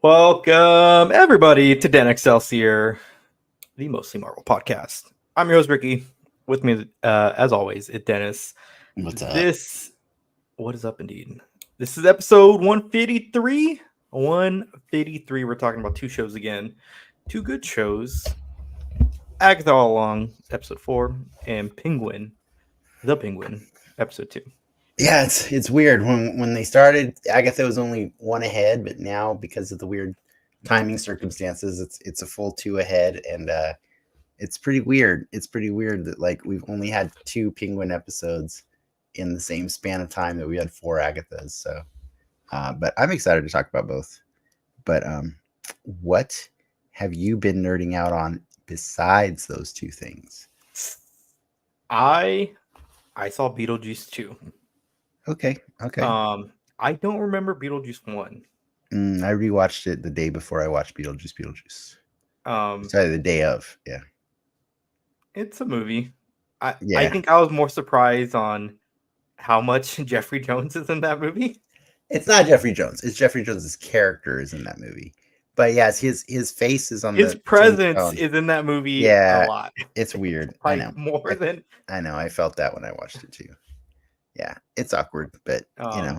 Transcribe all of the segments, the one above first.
Welcome, everybody, to Dan Excelsior, the Mostly Marvel podcast. I'm your host, Ricky. With me, as always, is Dennis. What's up? What is up, indeed? This is episode 153. 153. We're talking about two shows again. Two good shows. Agatha All Along, episode 4, and Penguin, the Penguin, episode 2. Yeah, it's weird. When they started, Agatha was only one ahead, but now because of the weird timing circumstances, it's a full 2 ahead, and it's pretty weird. It's pretty weird that like we've only had 2 Penguin episodes in the same span of time that we had 4 Agathas. So, but I'm excited to talk about both. But what have you been nerding out on besides those 2 things? I saw Beetlejuice 2. Okay. I don't remember Beetlejuice 1. I rewatched it the day before I watched Beetlejuice. Sorry, the day of. Yeah. It's a movie. I think I was more surprised on how much Jeffrey Jones is in that movie. It's not Jeffrey Jones. It's Jeffrey Jones's character is in that movie. But yes, his face is on his presence is in that movie a lot. It's weird. Like, I know. More than I know. I felt that when I watched it too. Yeah, it's awkward, but you know.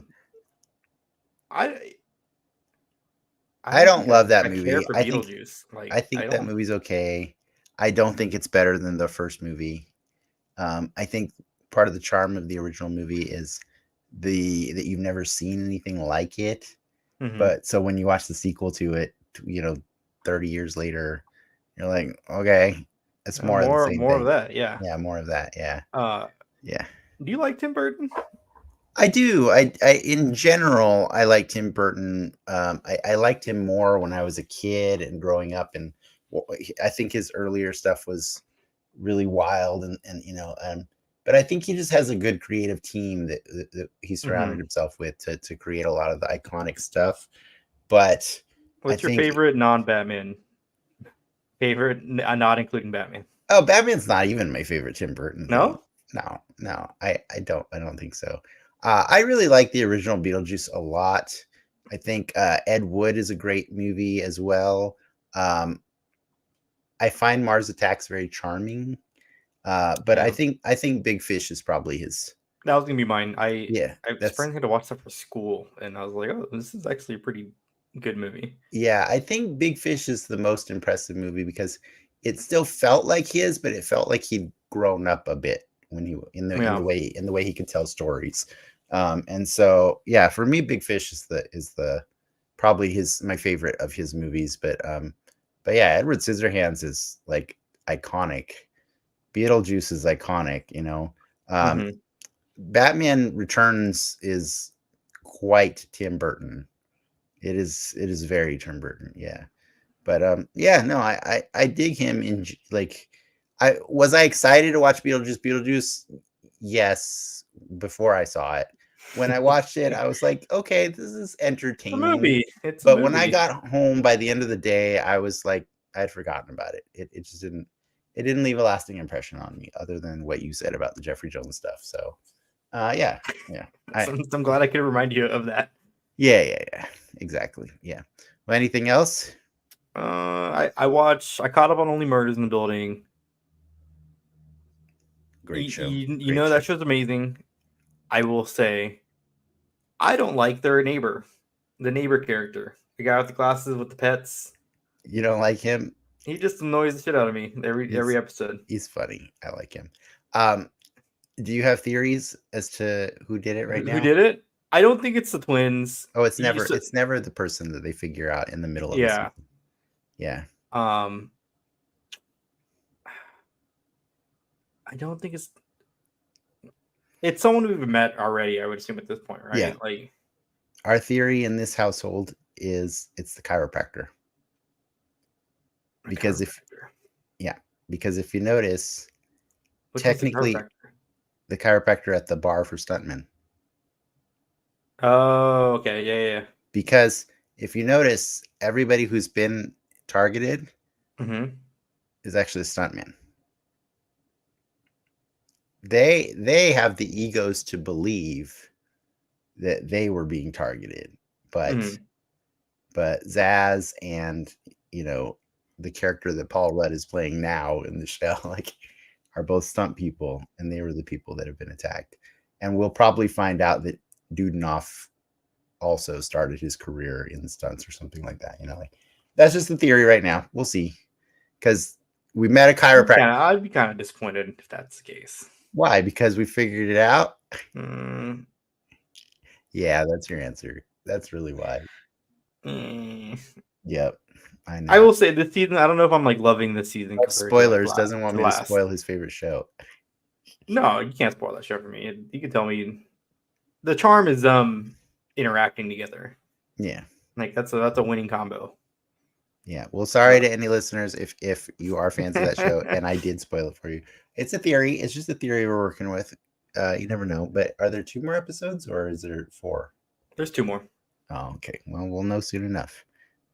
I don't love that movie. I think that movie's okay. I don't think it's better than the first movie. I think part of the charm of the original movie is that you've never seen anything like it. Mm-hmm. But so when you watch the sequel to it, 30 years later, you're like, okay, it's more of the same more thing. of that, yeah. Yeah, more of that, yeah. Yeah. Do you like Tim Burton? I do. I in general, I like Tim Burton. I liked him more when I was a kid and growing up, and I think his earlier stuff was really wild, and but I think he just has a good creative team that he surrounded himself with to create a lot of the iconic stuff. But what's your favorite non-Batman? Not including Batman. Oh, Batman's not even my favorite Tim Burton. No? No. I don't think so. I really like the original Beetlejuice a lot. I think Ed Wood is a great movie as well. I find Mars Attacks very charming. But I think Big Fish is probably his. That was gonna be mine. I was trying to watch that for school, and I was like, oh, this is actually a pretty good movie. Yeah, I think Big Fish is the most impressive movie because it still felt like his, but it felt like he'd grown up a bit when he in the way he could tell stories. And so yeah, for me, Big Fish is the probably my favorite of his movies. But yeah, Edward Scissorhands is like iconic. Beetlejuice is iconic, Batman Returns is quite Tim Burton. It is very Tim Burton, yeah. But I dig him in like I excited to watch Beetlejuice? Yes, before I saw it. When I watched it, I was like, okay, this is entertaining. It's a movie. When I got home by the end of the day, I was like, I had forgotten about it. It just didn't leave a lasting impression on me other than what you said about the Jeffrey Jones stuff. So yeah. I'm glad I could remind you of that. Yeah, exactly. Yeah. Well, anything else? I caught up on Only Murders in the Building. Great show. You know that show's amazing. I will say, I don't like the neighbor character, the guy with the glasses with the pets. You don't like him? He just annoys the shit out of me every episode. He's funny. I like him. Do you have theories as to who did it right now? Who did it? I don't think it's the twins. Oh, it's never the person that they figure out in the middle of the season. Yeah. I don't think it's someone we've met already, I would assume at this point, right? Yeah. Like, our theory in this household is it's the chiropractor. Because if you notice, technically the chiropractor at the bar for stuntmen. Oh, okay. Yeah. Because if you notice, everybody who's been targeted is actually a stuntman. They have the egos to believe that they were being targeted, but but Zaz and the character that Paul Rudd is playing now in the show, like, are both stunt people, and they were the people that have been attacked. And we'll probably find out that Dudenoff also started his career in stunts or something like that. Like, that's just the theory right now. We'll see. Because we met a chiropractor. I'd be kind of disappointed if that's the case. Why? Because we figured it out? Mm. Yeah, that's your answer. That's really why. Yep. I know. I will say this season, I don't know if I'm like loving this season. Spoilers. Doesn't want me to spoil his favorite show. No, you can't spoil that show for me. You can tell me. The charm is interacting together. Yeah. Like that's a winning combo. Yeah. Well, sorry to any listeners if you are fans of that show and I did spoil it for you. It's a theory. It's just a theory we're working with. You never know. But are there 2 more episodes or is there 4? There's 2 more. Oh, okay. Well, we'll know soon enough.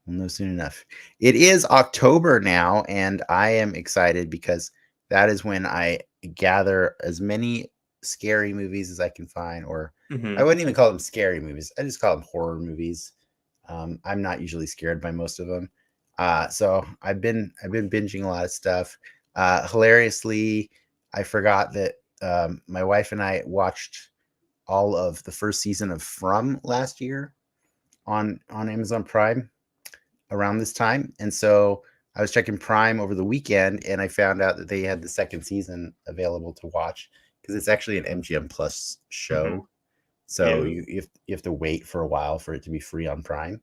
It is October now, and I am excited because that is when I gather as many scary movies as I can find, or I wouldn't even call them scary movies. I just call them horror movies. I'm not usually scared by most of them. So I've been binging a lot of stuff. Hilariously, I forgot that my wife and I watched all of the first season of From last year on Amazon Prime around this time. And so I was checking Prime over the weekend and I found out that they had the second season available to watch because it's actually an MGM Plus show. So you have to wait for a while for it to be free on Prime.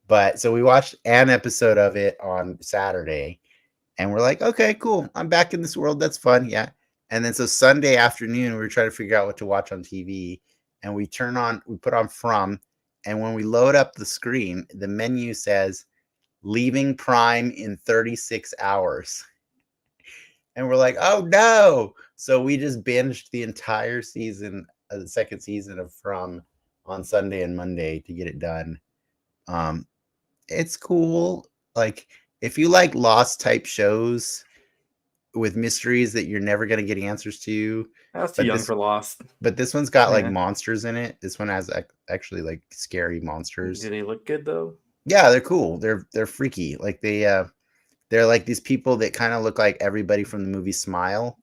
But so we watched an episode of it on Saturday and we're like, okay, cool. I'm back in this world. That's fun. Yeah. And then so Sunday afternoon, we were trying to figure out what to watch on TV and we put on From. And when we load up the screen, the menu says, leaving Prime in 36 hours. And we're like, oh no. So we just binged the entire season, the second season of From on Sunday and Monday to get it done. It's cool. Like, if you like Lost type shows with mysteries that you're never going to get answers to. I was too young for Lost. But this one's got like monsters in it. This one has actually like scary monsters. Do they look good though? Yeah, they're cool. They're freaky. Like they're like these people that kind of look like everybody from the movie Smile,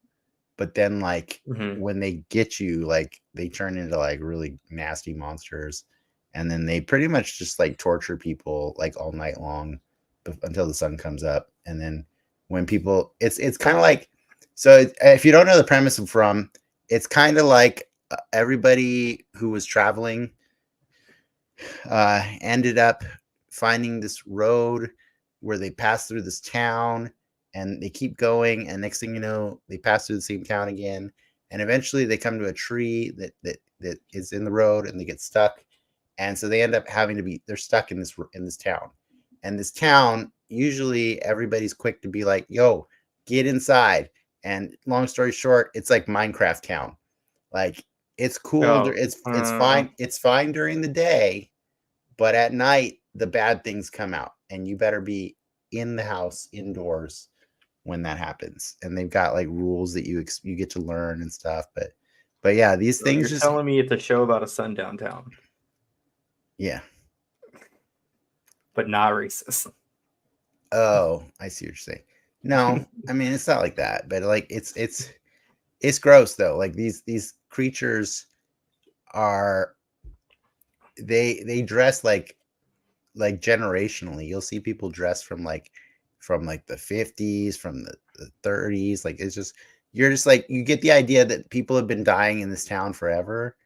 but then like when they get you, like they turn into like really nasty monsters, and then they pretty much just like torture people like all night long until the sun comes up. And then when people, it's kind of like, so if you don't know the premise of From, it's kind of like everybody who was traveling ended up finding this road where they pass through this town and they keep going, and next thing you know, they pass through the same town again, and eventually they come to a tree that is in the road and they get stuck, and so they end up they're stuck in this town. And this town, usually everybody's quick to be like, yo, get inside. And long story short, it's like Minecraft town. Like, it's cool. It's fine. It's fine during the day, but at night the bad things come out, and you better be in the house indoors when that happens. And they've got like rules that you get to learn and stuff. But yeah, these things. You're telling me it's a show about a sundown town. Yeah. But not racist. Oh, I see what you're saying. No, I mean, it's not like that, but like it's gross though. Like these creatures are, they dress like generationally. You'll see people dressed from the 50s, from the 30s. Like, it's just, you're just like, you get the idea that people have been dying in this town forever,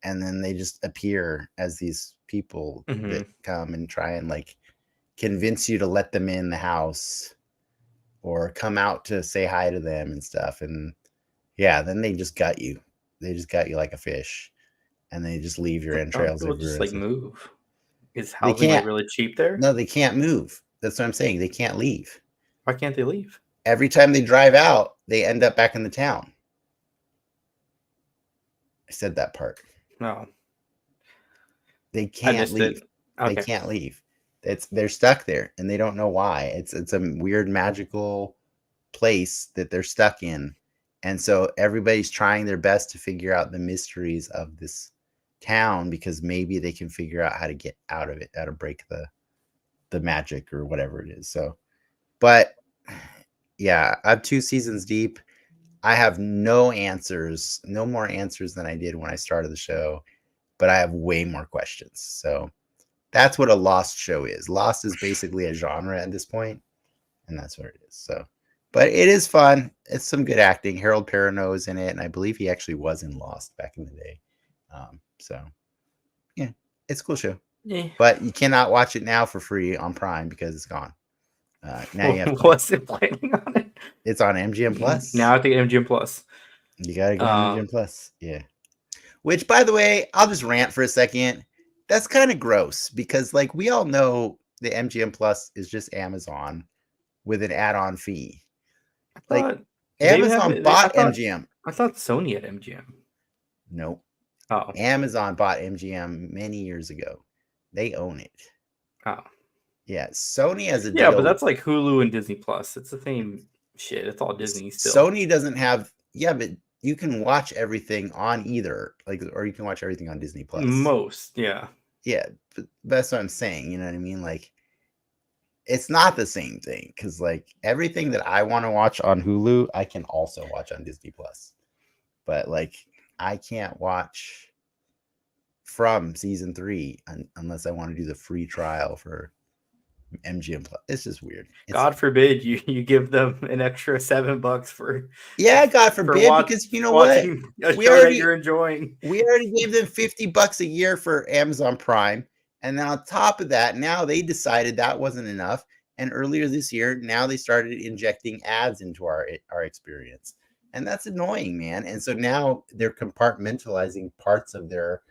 and then they just appear as these people that come and try and like convince you to let them in the house or come out to say hi to them and stuff. And yeah, then they just got you. They just got you like a fish, and they just leave your entrails everywhere. Just like move. Is housing like really cheap there? No, they can't move. That's what I'm saying. They can't leave. Why can't they leave? Every time they drive out, they end up back in the town. I said that part. No. They can't leave. Okay. They can't leave. They're stuck there, and they don't know why. It's a weird magical place that they're stuck in. And so everybody's trying their best to figure out the mysteries of this town, because maybe they can figure out how to get out of it, how to break the the magic or whatever it is. So, but yeah, I'm 2 seasons deep. I have no answers, no more answers than I did when I started the show, but I have way more questions. So that's what a Lost show is. Lost is basically a genre at this point, and that's what it is. So, but it is fun. It's some good acting. Harold Perrineau is in it, and I believe he actually was in Lost back in the day. So yeah, it's a cool show. Yeah. But you cannot watch it now for free on Prime because it's gone. Now you have to What's it planning on it? It's on MGM Plus. Now I have to get MGM Plus. You gotta go on MGM Plus. Yeah. Which, by the way, I'll just rant for a second. That's kind of gross because, like, we all know the MGM Plus is just Amazon with an add-on fee. Like, Amazon bought MGM. I thought Sony had MGM. Nope. Oh. Amazon bought MGM many years ago. They own it. Oh. Yeah. Sony has a deal. Yeah, but that's like Hulu and Disney Plus. It's the same shit. It's all Disney still. Sony doesn't have. Yeah, but you can watch everything on either, like, or you can watch everything on Disney Plus. Most, yeah. Yeah, but that's what I'm saying. You know what I mean? Like, it's not the same thing because, like, everything that I want to watch on Hulu, I can also watch on Disney Plus. But, like, I can't watch from season 3 unless I want to do the free trial for MGM Plus. It's just weird. God forbid you give them an extra $7 for. Yeah, God forbid, because you know what? You're enjoying. We already gave them $50 a year for Amazon Prime. And then on top of that, now they decided that wasn't enough. And earlier this year, now they started injecting ads into our experience. And that's annoying, man. And so now they're compartmentalizing parts of their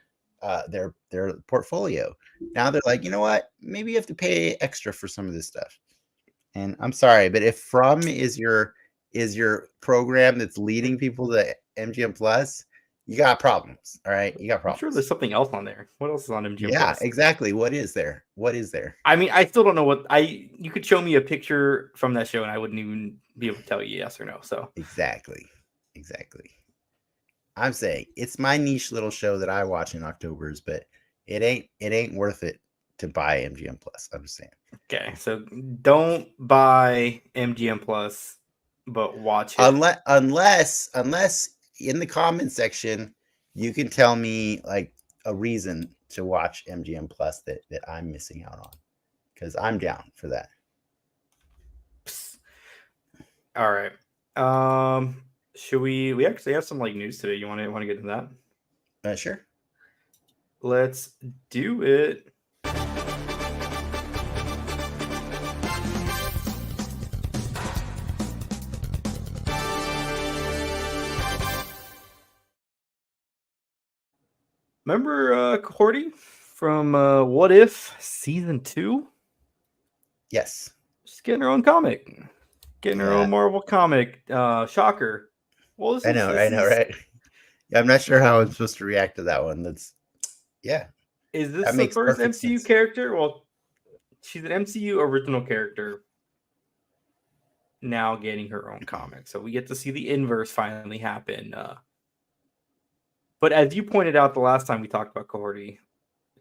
portfolio. Now they're like, you know what? Maybe you have to pay extra for some of this stuff. And I'm sorry, but if From is your program that's leading people to MGM Plus, you got problems. All right, you got problems. I'm sure there's something else on there. What else is on MGM? Yeah, Plus? exactly. What is there? I mean, I still don't know what you could show me a picture from that show, and I wouldn't even be able to tell you yes or no. So exactly. I'm saying it's my niche little show that I watch in Octobers, but it ain't worth it to buy MGM Plus. I'm just saying. Okay, so don't buy MGM Plus, but watch it. Unless in the comment section you can tell me like a reason to watch MGM Plus that I'm missing out on, because I'm down for that. All right. Should we actually have some like news today? You want to get into that? Sure. Let's do it. Remember Cordy from What If Season 2? Yes. She's getting her own comic. Getting her own Marvel comic. Shocker. Well, I know, right? Yeah, I'm not sure how I'm supposed to react to that one. Is this the first MCU character? Well, she's an MCU original character now getting her own comic. So we get to see the inverse finally happen. But as you pointed out the last time we talked about Cordy,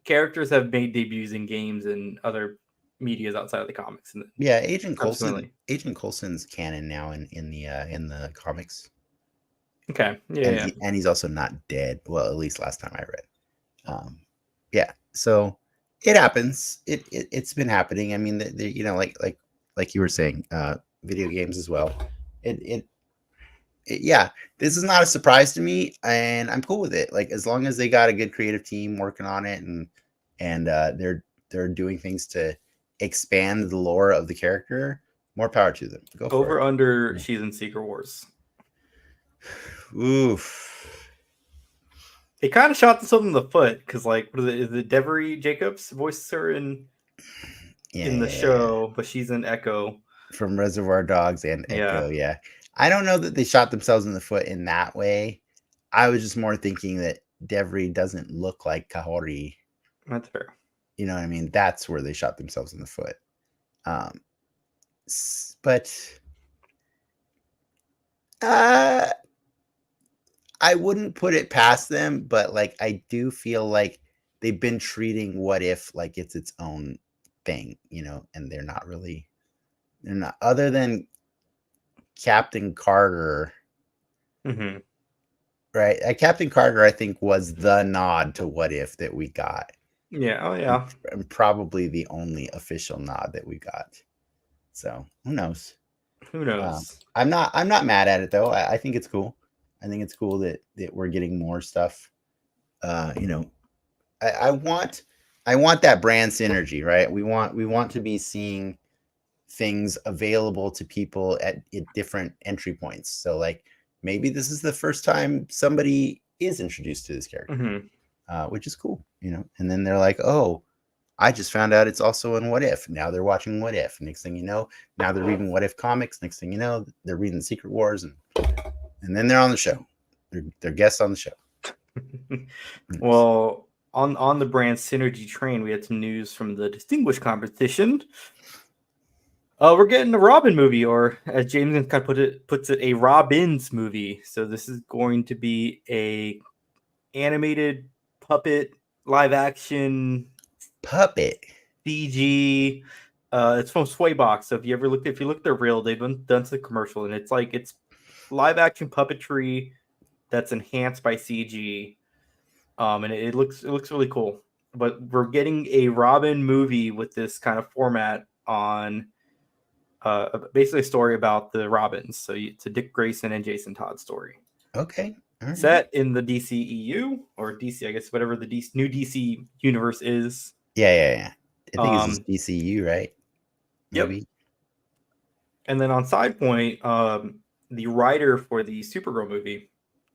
characters have made debuts in games and other medias outside of the comics. Yeah, Agent Coulson's canon now in the comics. Okay. Yeah. And he's also not dead. Well, at least last time I read. Yeah. So it happens. It's been happening. I mean, you know, like you were saying, video games as well. Yeah, this is not a surprise to me, and I'm cool with it. Like, as long as they got a good creative team working on it, and they're doing things to expand the lore of the character, more power to them. Go for Over it. Under, she's in Secret Wars. Oof. It kind of shot themselves in the foot because, like, what is it Devery Jacobs voices her in the show, but she's in Echo from Reservoir Dogs and Echo. Yeah. I don't know that they shot themselves in the foot in that way. I was just more thinking that Devery doesn't look like Kahori. That's fair. You know what I mean? That's where they shot themselves in the foot. But I wouldn't put it past them, but like I do feel like they've been treating What If like it's its own thing, and they're not other than Captain Carter, Mm-hmm. right? Captain Carter, I think, was the nod to What If that we got. Yeah. Oh yeah. And probably the only official nod that we got. So who knows? Who knows? I'm not mad at it though. I think it's cool. I think it's cool that we're getting more stuff. I want that brand synergy, right? We want to be seeing things available to people at different entry points. So like maybe this is the first time somebody is introduced to this character, which is cool, And then they're like, oh, I just found out it's also in What If. Now they're watching What If. Next thing you know, now they're reading What If comics. Next thing you know, they're reading the Secret Wars, and then they're on the show. They're guests on the show. Well, on the brand synergy train, we had some news from the distinguished competition. We're getting a Robin movie, or as James kind of puts it, a Robins movie. So this is going to be a animated puppet live action puppet CG. It's from Swaybox. So if you look at their reel, they've done some commercial, and it's live action puppetry that's enhanced by CG. And it looks really cool. But we're getting a Robin movie with this kind of format on basically a story about the Robins. So it's a Dick Grayson and Jason Todd story. Okay. Right. Set in the DCEU or DC, I guess, whatever the new DC universe is. Yeah. I think it's just DCU, right? Maybe. Yep. And then on side point, the writer for the Supergirl movie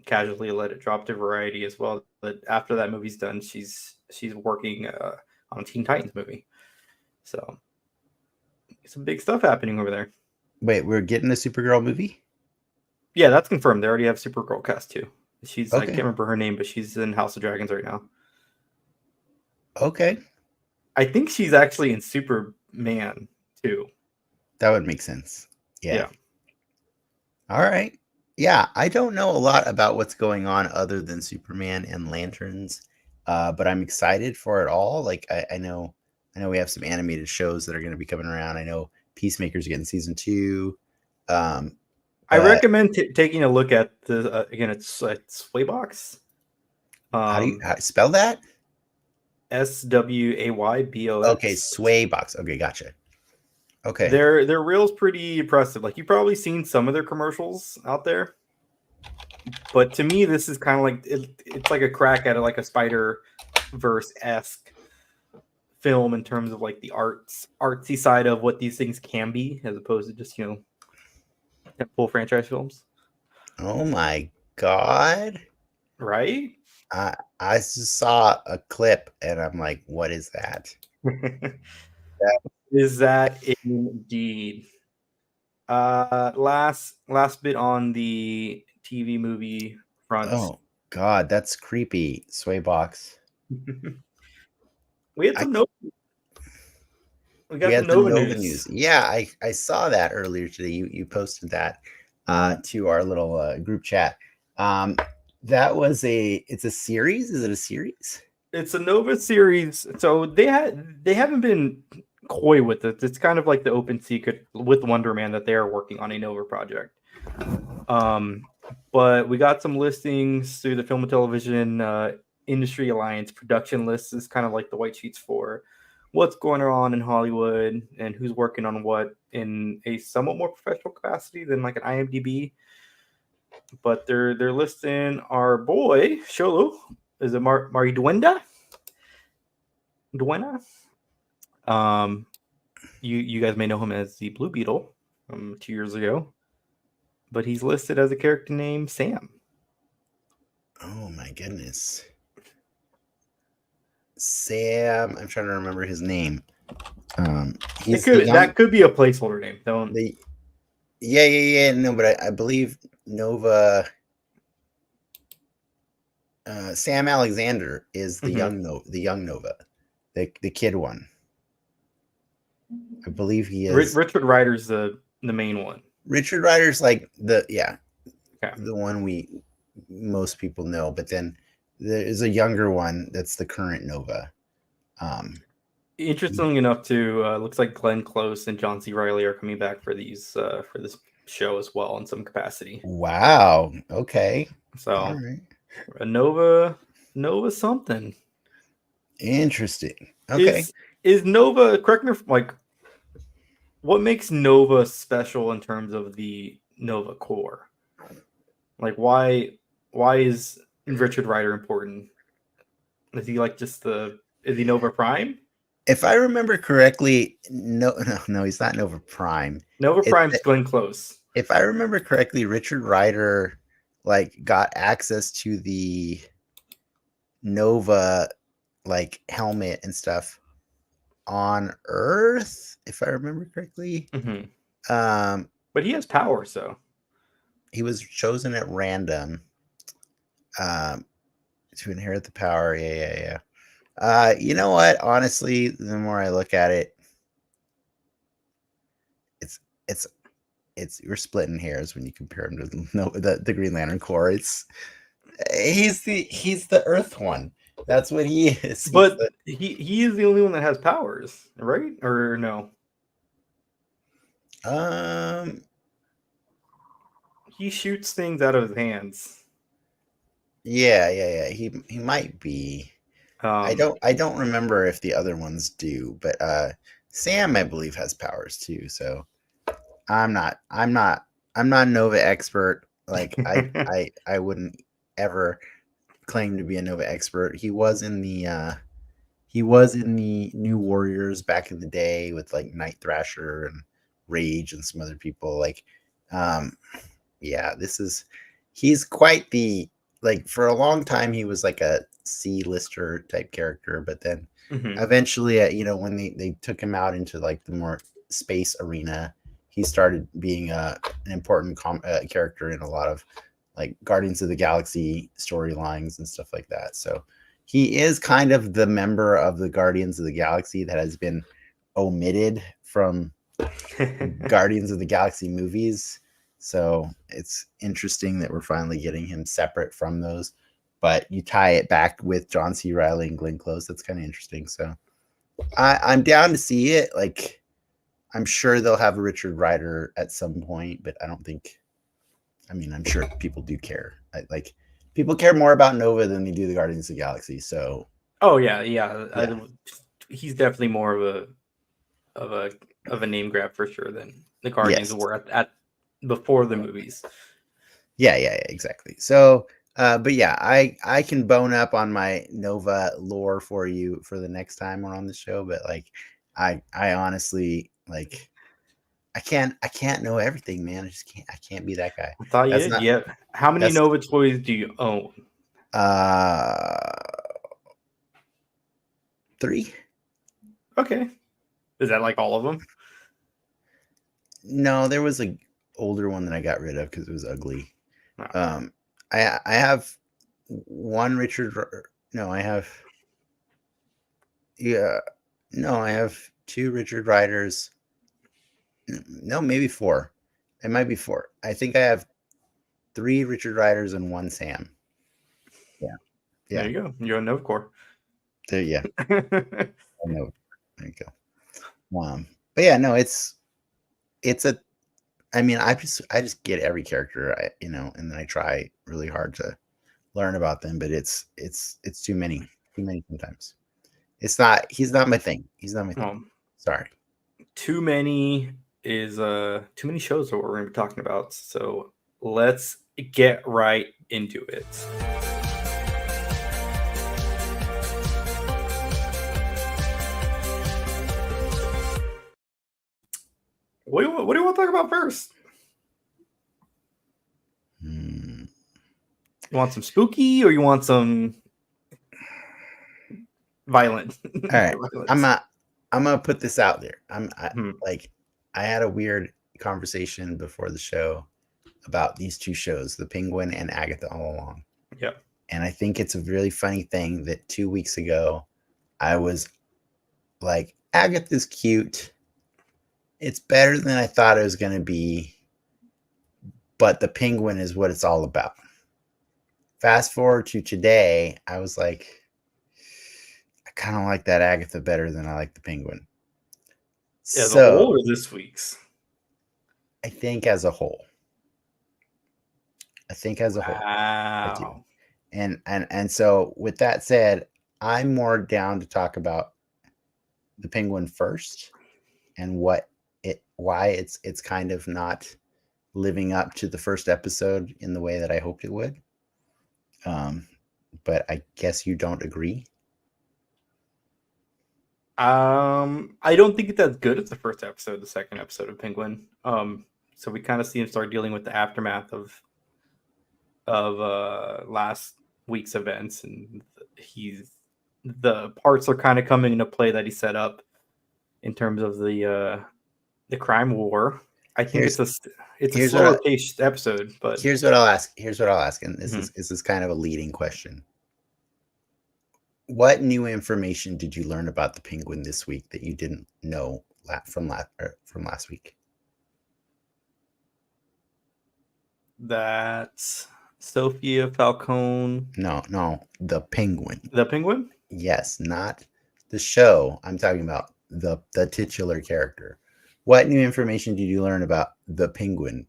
casually let it drop to Variety as well. But after that movie's done, she's working on a Teen Titans movie. So some big stuff happening over there. Wait, we're getting a Supergirl movie? Yeah, that's confirmed. They already have Supergirl cast too. She's okay. I can't remember her name, but she's in House of Dragons right now. Okay. I think she's actually in Superman too. That would make sense. Yeah. All right. Yeah, I don't know a lot about what's going on other than Superman and Lanterns, but I'm excited for it all. Like I know we have some animated shows that are going to be coming around. I know Peacemaker's getting season 2. I recommend taking a look at the again. It's Swaybox. How do you spell that? SWAYBOX. Okay, Swaybox. Okay, gotcha. Okay, their reel's pretty impressive. Like you've probably seen some of their commercials out there, but to me, this is kind of like it's like a crack at it, like a Spider-Verse-esque film in terms of like the artsy side of what these things can be, as opposed to just full franchise films. Oh my god! Right? I just saw a clip and I'm like, what is that? Is that indeed? Last bit on the TV movie front. Oh god, that's creepy. Swaybox. We had some Nova. We had some Nova news. Yeah, I saw that earlier today. You posted that to our little group chat. That was it's a series. Is it a series? It's a Nova series. So they haven't been coy with it. It's kind of like the open secret with Wonder Man that they are working on a Nova project. But we got some listings through the Film and Television Industry Alliance production list. Is kind of like the white sheets for what's going on in Hollywood and who's working on what in a somewhat more professional capacity than like an IMDb. But they're listing our boy Sholo. Is it Mariduenda? Duena? You guys may know him as the Blue Beetle from 2 years ago, but he's listed as a character named Sam. Oh my goodness, Sam! I'm trying to remember his name. That could be a placeholder name. Yeah. No, but I believe Nova. Sam Alexander is the young Nova, the kid one. I believe he is. Richard Rider's the main one. Richard Rider's like the one most people know, but then there is a younger one that's the current Nova. Interestingly enough, too, looks like Glenn Close and John C. Riley are coming back for this show as well in some capacity. Wow. Okay. So All right. a Nova something. Interesting. Okay. Is Nova, correct me if, like, what makes Nova special in terms of the Nova core? Like, why is Richard Rider important? Is he like just is he Nova Prime? If I remember correctly, no, he's not Nova Prime. Nova It, Prime's Glenn Close. if I remember correctly, Richard Rider like got access to the Nova like helmet and stuff on Earth, if I remember correctly. Mm-hmm. Um, But he has power, so he was chosen at random to inherit the power. Yeah. You know what? Honestly, the more I look at it, it's you're splitting hairs when you compare him to the Green Lantern Corps. He's the Earth one. That's what he is. But he is the only one that has powers, right? Or no? He shoots things out of his hands. Yeah. He might be. I don't remember if the other ones do, but Sam, I believe, has powers too. So I'm not a Nova expert. Like I wouldn't ever claim to be a Nova expert. He was in the New Warriors back in the day with like Night Thrasher and Rage and some other people. Like, yeah, he's quite the, like, for a long time he was like a C-lister type character, but then eventually, when they took him out into like the more space arena, he started being an important character in a lot of like Guardians of the Galaxy storylines and stuff like that. So he is kind of the member of the Guardians of the Galaxy that has been omitted from Guardians of the Galaxy movies. So it's interesting that we're finally getting him separate from those. But you tie it back with John C. Riley and Glenn Close. That's kind of interesting. So I'm down to see it. Like, I'm sure they'll have a Richard Rider at some point, but I don't think. I mean, I'm sure people do care. Like, people care more about Nova than they do the Guardians of the Galaxy. So. Oh yeah. He's definitely more of a name grab for sure than the Guardians were at before the movies. Yeah, exactly. So, but yeah, I can bone up on my Nova lore for you for the next time we're on the show. But like, I honestly, like, I can't know everything, man. I can't be that guy. I thought you did. Yeah. How many Nova toys do you own? 3. Okay. Is that like all of them? No, there was an older one that I got rid of because it was ugly. Oh. I have one Richard. No, I have. Yeah, no, I have 2 Richard Riders. No, maybe 4. It might be 4. I think I have 3 Richard Riders and 1 Sam. Yeah. There you go. You're a Nova Corps. Yeah. I know. There you go. But yeah, no, it's a. I mean, I just get every character, and then I try really hard to learn about them, but it's too many sometimes. He's not my thing. He's not my thing. Sorry. Too many shows that we're going to be talking about. So let's get right into it. What do you want to talk about first? You want some spooky or you want some violent? All right. I'm gonna put this out there. I had a weird conversation before the show about these 2 shows, The Penguin and Agatha All Along. Yeah. And I think it's a really funny thing that 2 weeks ago I was like, Agatha's cute. It's better than I thought it was going to be, but The Penguin is what it's all about. Fast forward to today, I was like, I kind of like that Agatha better than I like the Penguin. As a whole, So or this week's? I think as a whole. I think as a whole. I do. Wow. And so with that said, I'm more down to talk about the Penguin first and why it's kind of not living up to the first episode in the way that I hoped it would. But I guess you don't agree. I don't think it's as good as the first episode, the second episode of Penguin. So we kind of see him start dealing with the aftermath of last week's events, and the parts are kind of coming into play that he set up in terms of the crime war. I think it's a slower paced episode, but here's what I'll ask. And this is kind of a leading question. What new information did you learn about the Penguin this week that you didn't know from last week? That Sophia Falcone. No, the Penguin. The Penguin? Yes, not the show. I'm talking about the titular character. What new information did you learn about the Penguin?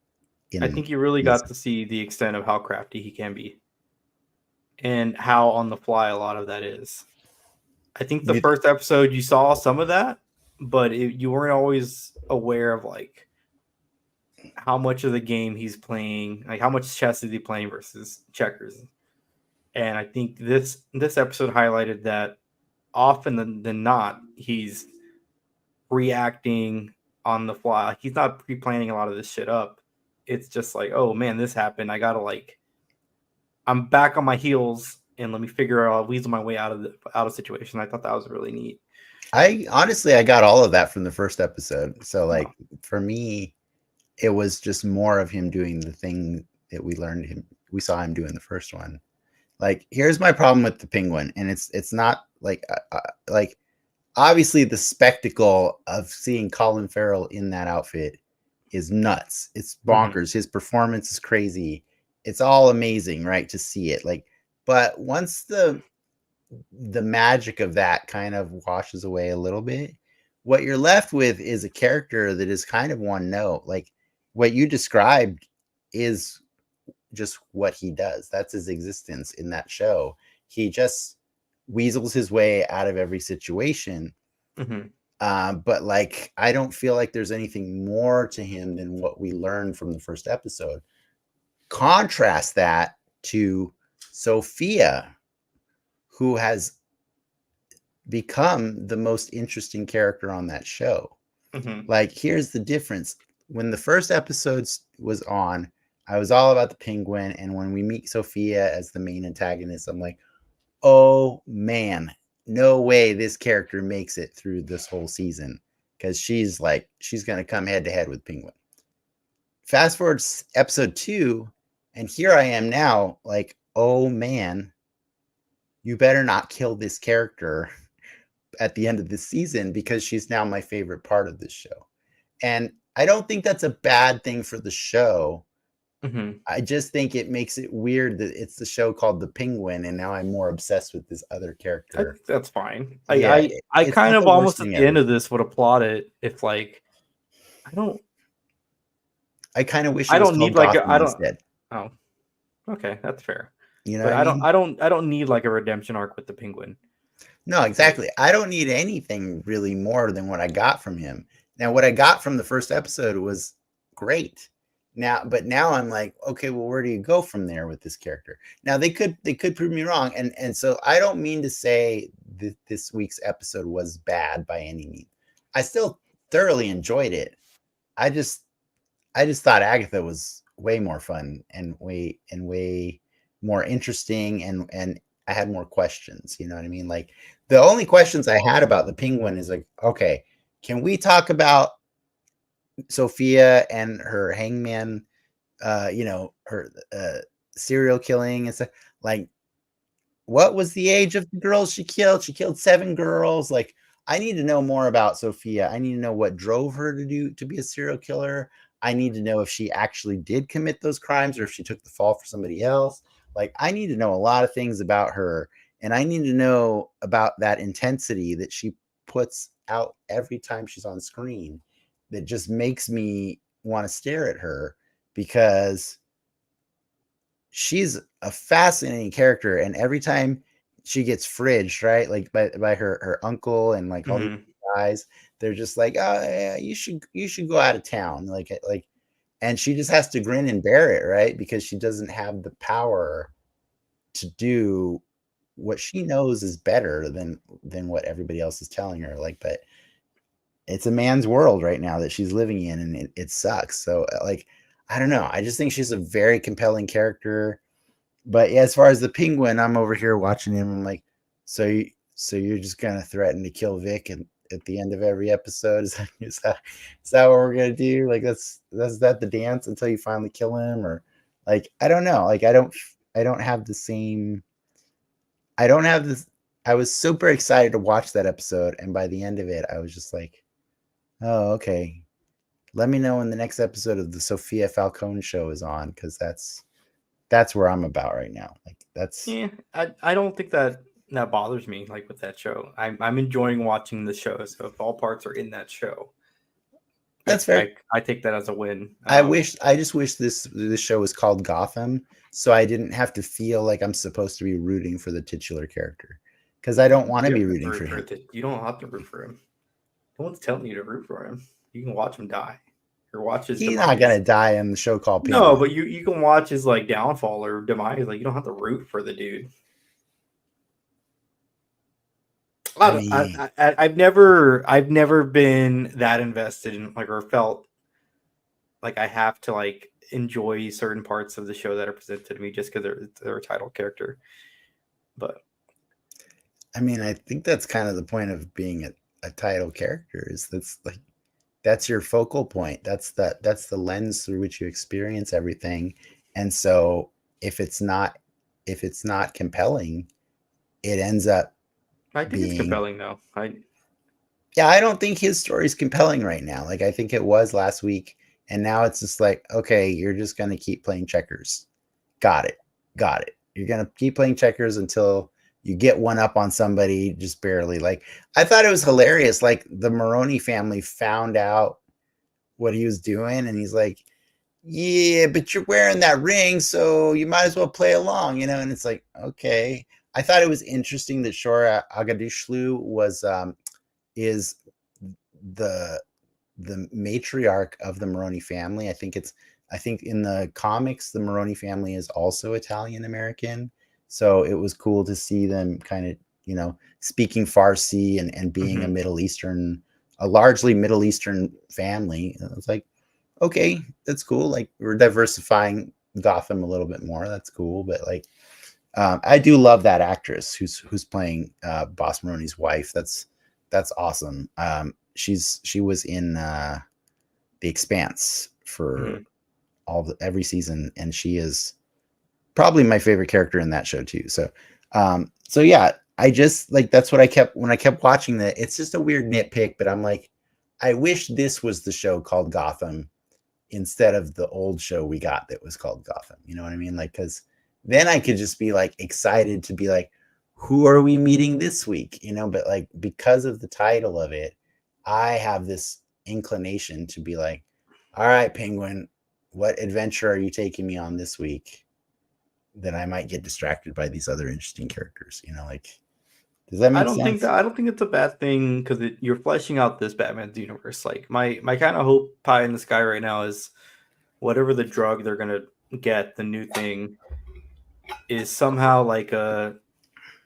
I think you really got to see the extent of how crafty he can be, and how on the fly a lot of that is. I think the first episode you saw some of that, but you weren't always aware of like how much of the game he's playing, like how much chess is he playing versus checkers. And I think this episode highlighted that often than not, he's reacting on the fly. He's not pre-planning a lot of this shit up. It's just like, oh man, this happened. I gotta I'm back on my heels and let me figure out, weasel my way out of situation. I thought that was really neat. I got all of that from the first episode. So for me, it was just more of him doing the thing that we saw him do in the first one. Like, here's my problem with the Penguin, and it's not like obviously the spectacle of seeing Colin Farrell in that outfit is nuts. It's bonkers. Mm-hmm. His performance is crazy. It's all amazing, right, to see it. But once the magic of that kind of washes away a little bit, what you're left with is a character that is kind of one note. Like, what you described is just what he does. That's his existence in that show. He just weasels his way out of every situation. Mm-hmm. But I don't feel like there's anything more to him than what we learned from the first episode. Contrast that to Sophia, who has become the most interesting character on that show. Mm-hmm. Here's the difference. When the first episode was on, I was all about the Penguin, and when we meet Sophia as the main antagonist, I'm like, oh man, no way this character makes it through this whole season, because she's going to come head to head with Penguin. Fast forward episode 2, and here I am now, oh man, you better not kill this character at the end of this season, because she's now my favorite part of this show. And I don't think that's a bad thing for the show. Mm-hmm. I just think it makes it weird that it's the show called The Penguin, and now I'm more obsessed with this other character. That's fine. I kind of almost at the end of this would applaud it if I kind of wish I don't need instead. Oh, okay, that's fair. You know, but I don't need a redemption arc with the Penguin. No, exactly. I don't need anything really more than what I got from him. Now, what I got from the first episode was great. But now I'm like, okay, well, where do you go from there with this character? Now they could prove me wrong, and so I don't mean to say that this week's episode was bad by any means. I still thoroughly enjoyed it. I just thought Agatha was way more fun and way more interesting, and I had more questions. You know what I mean? The only questions I had about the Penguin is okay, can we talk about Sophia and her hangman, her serial killing and stuff? What was the age of the girls she killed? She killed 7 girls. I need to know more about Sophia. I need to know what drove her to be a serial killer. I need to know if she actually did commit those crimes or if she took the fall for somebody else. I need to know a lot of things about her. And I need to know about that intensity that she puts out every time she's on screen that just makes me want to stare at her, because she's a fascinating character. And every time she gets fridged, right, like by her uncle and like all these Mhm. guys, they're just like, oh yeah, you should go out of town, like, and she just has to grin and bear it, right, because she doesn't have the power to do what she knows is better than what everybody else is telling her, like, but it's a man's world right now that she's living in, and it sucks. So like, I don't know, I just think she's a very compelling character. But yeah, as far as the penguin, I'm over here watching him. I'm like, so you're just gonna threaten to kill Vic and at the end of every episode? Is that what we're gonna do? Like, that's that the dance until you finally kill him? Or like, I don't know. Like, I don't have the same. I don't have this. I was super excited to watch that episode, and by the end of it, I was just like, oh, okay. Let me know when the next episode of the Sophia Falcone show is on, because that's where I'm about right now. Like, that's Yeah, I don't think that bothers me like with that show. I'm enjoying watching the show. So if all parts are in that show, that's fair. I take that as a win. I just wish this show was called Gotham, so I didn't have to feel like I'm supposed to be rooting for the titular character, because I don't want to You be don't have to rooting for root for him. it. You don't have to root for him. No one's telling you to root for him. You can watch him die or watch his He's demise. not gonna die in the show called No, Penguin. but you can watch his like downfall or demise. Like you don't have to root for the dude. I mean, I've never been that invested in like or felt like I have to like enjoy certain parts of the show that are presented to me just because they're a title character. But I think that's kind of the point of being a title character, is that's your focal point. That's the lens through which you experience everything. And so if it's not compelling, it ends up I think it's being, compelling though. yeah, I don't think his story is compelling right now. Like, I think it was last week, and now it's just like, okay, you're just going to keep playing checkers. Got it. Got it. You're going to keep playing checkers until you get one up on somebody just barely. Like, I thought it was hilarious. Like, the Maroney family found out what he was doing, and he's like, yeah, but you're wearing that ring, so you might as well play along, and it's like, okay. I thought it was interesting that Shora Agadishlu is the matriarch of the Maroney family. I think in the comics, the Maroney family is also Italian American. So it was cool to see them kind of, speaking Farsi and being a largely Middle Eastern family. It was like, okay, that's cool. Like, we're diversifying Gotham a little bit more. That's cool. But like, I do love that actress who's playing Boss Maroney's wife. That's awesome. She was in The Expanse for every season, and she is probably my favorite character in that show too. So yeah, I just like, that's what I kept when I kept watching that. It's just a weird nitpick, but I'm like, I wish this was the show called Gotham instead of the old show we got that was called Gotham. You know what I mean? Like, because then I could just be like excited to be like, who are we meeting this week? But like, because of the title of it, I have this inclination to be like, all right, Penguin, what adventure are you taking me on this week? That I might get distracted by these other interesting characters. Like, does that make sense? I don't think it's a bad thing because you're fleshing out this Batman's universe. Like my kind of hope pie in the sky right now is whatever the drug they're gonna get, the new thing, is somehow like a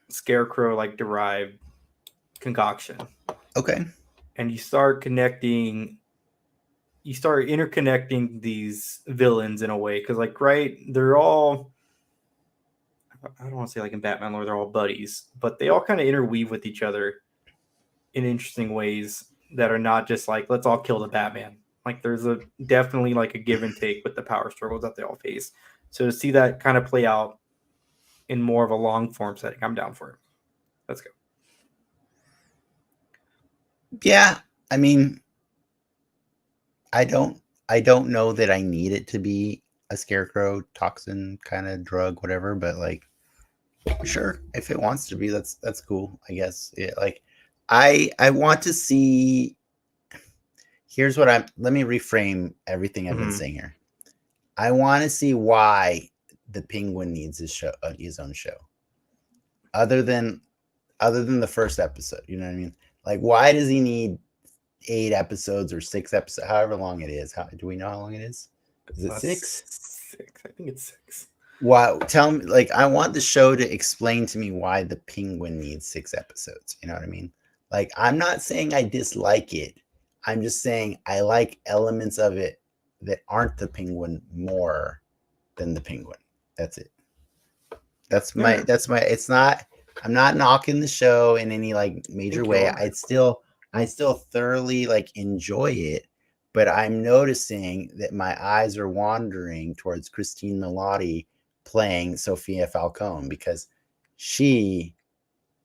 scarecrow like derived concoction. Okay. And you start interconnecting these villains in a way because like they're all, I don't want to say like in Batman lore they're all buddies, but they all kind of interweave with each other in interesting ways that are not just like let's all kill the Batman. Like there's definitely like a give and take with the power struggles that they all face. So to see that kind of play out in more of a long form setting, I'm down for it. Let's go. Yeah, I mean, I don't know that I need it to be a scarecrow toxin kind of drug, whatever, but like, Sure, if it wants to be, that's cool, I guess. Yeah, like I want to see. Here's what let me reframe everything I've been Mhm. saying here. I want to see why the Penguin needs his own show, other than the first episode. You know what I mean? Like, why does he need 8 episodes or 6 episodes, however long it is? How do we know how long it is? Is it 6? 6. I think it's 6. Why? Tell me. Like, I want the show to explain to me why the Penguin needs 6 episodes. You know what I mean? Like, I'm not saying I dislike it. I'm just saying I like elements of it that aren't the Penguin more than the Penguin. That's it. That's my. Yeah. That's my. It's not. I'm not knocking the show in any like I major think you way. are. I still thoroughly like enjoy it, but I'm noticing that my eyes are wandering towards Christine Milioti playing Sophia Falcone because she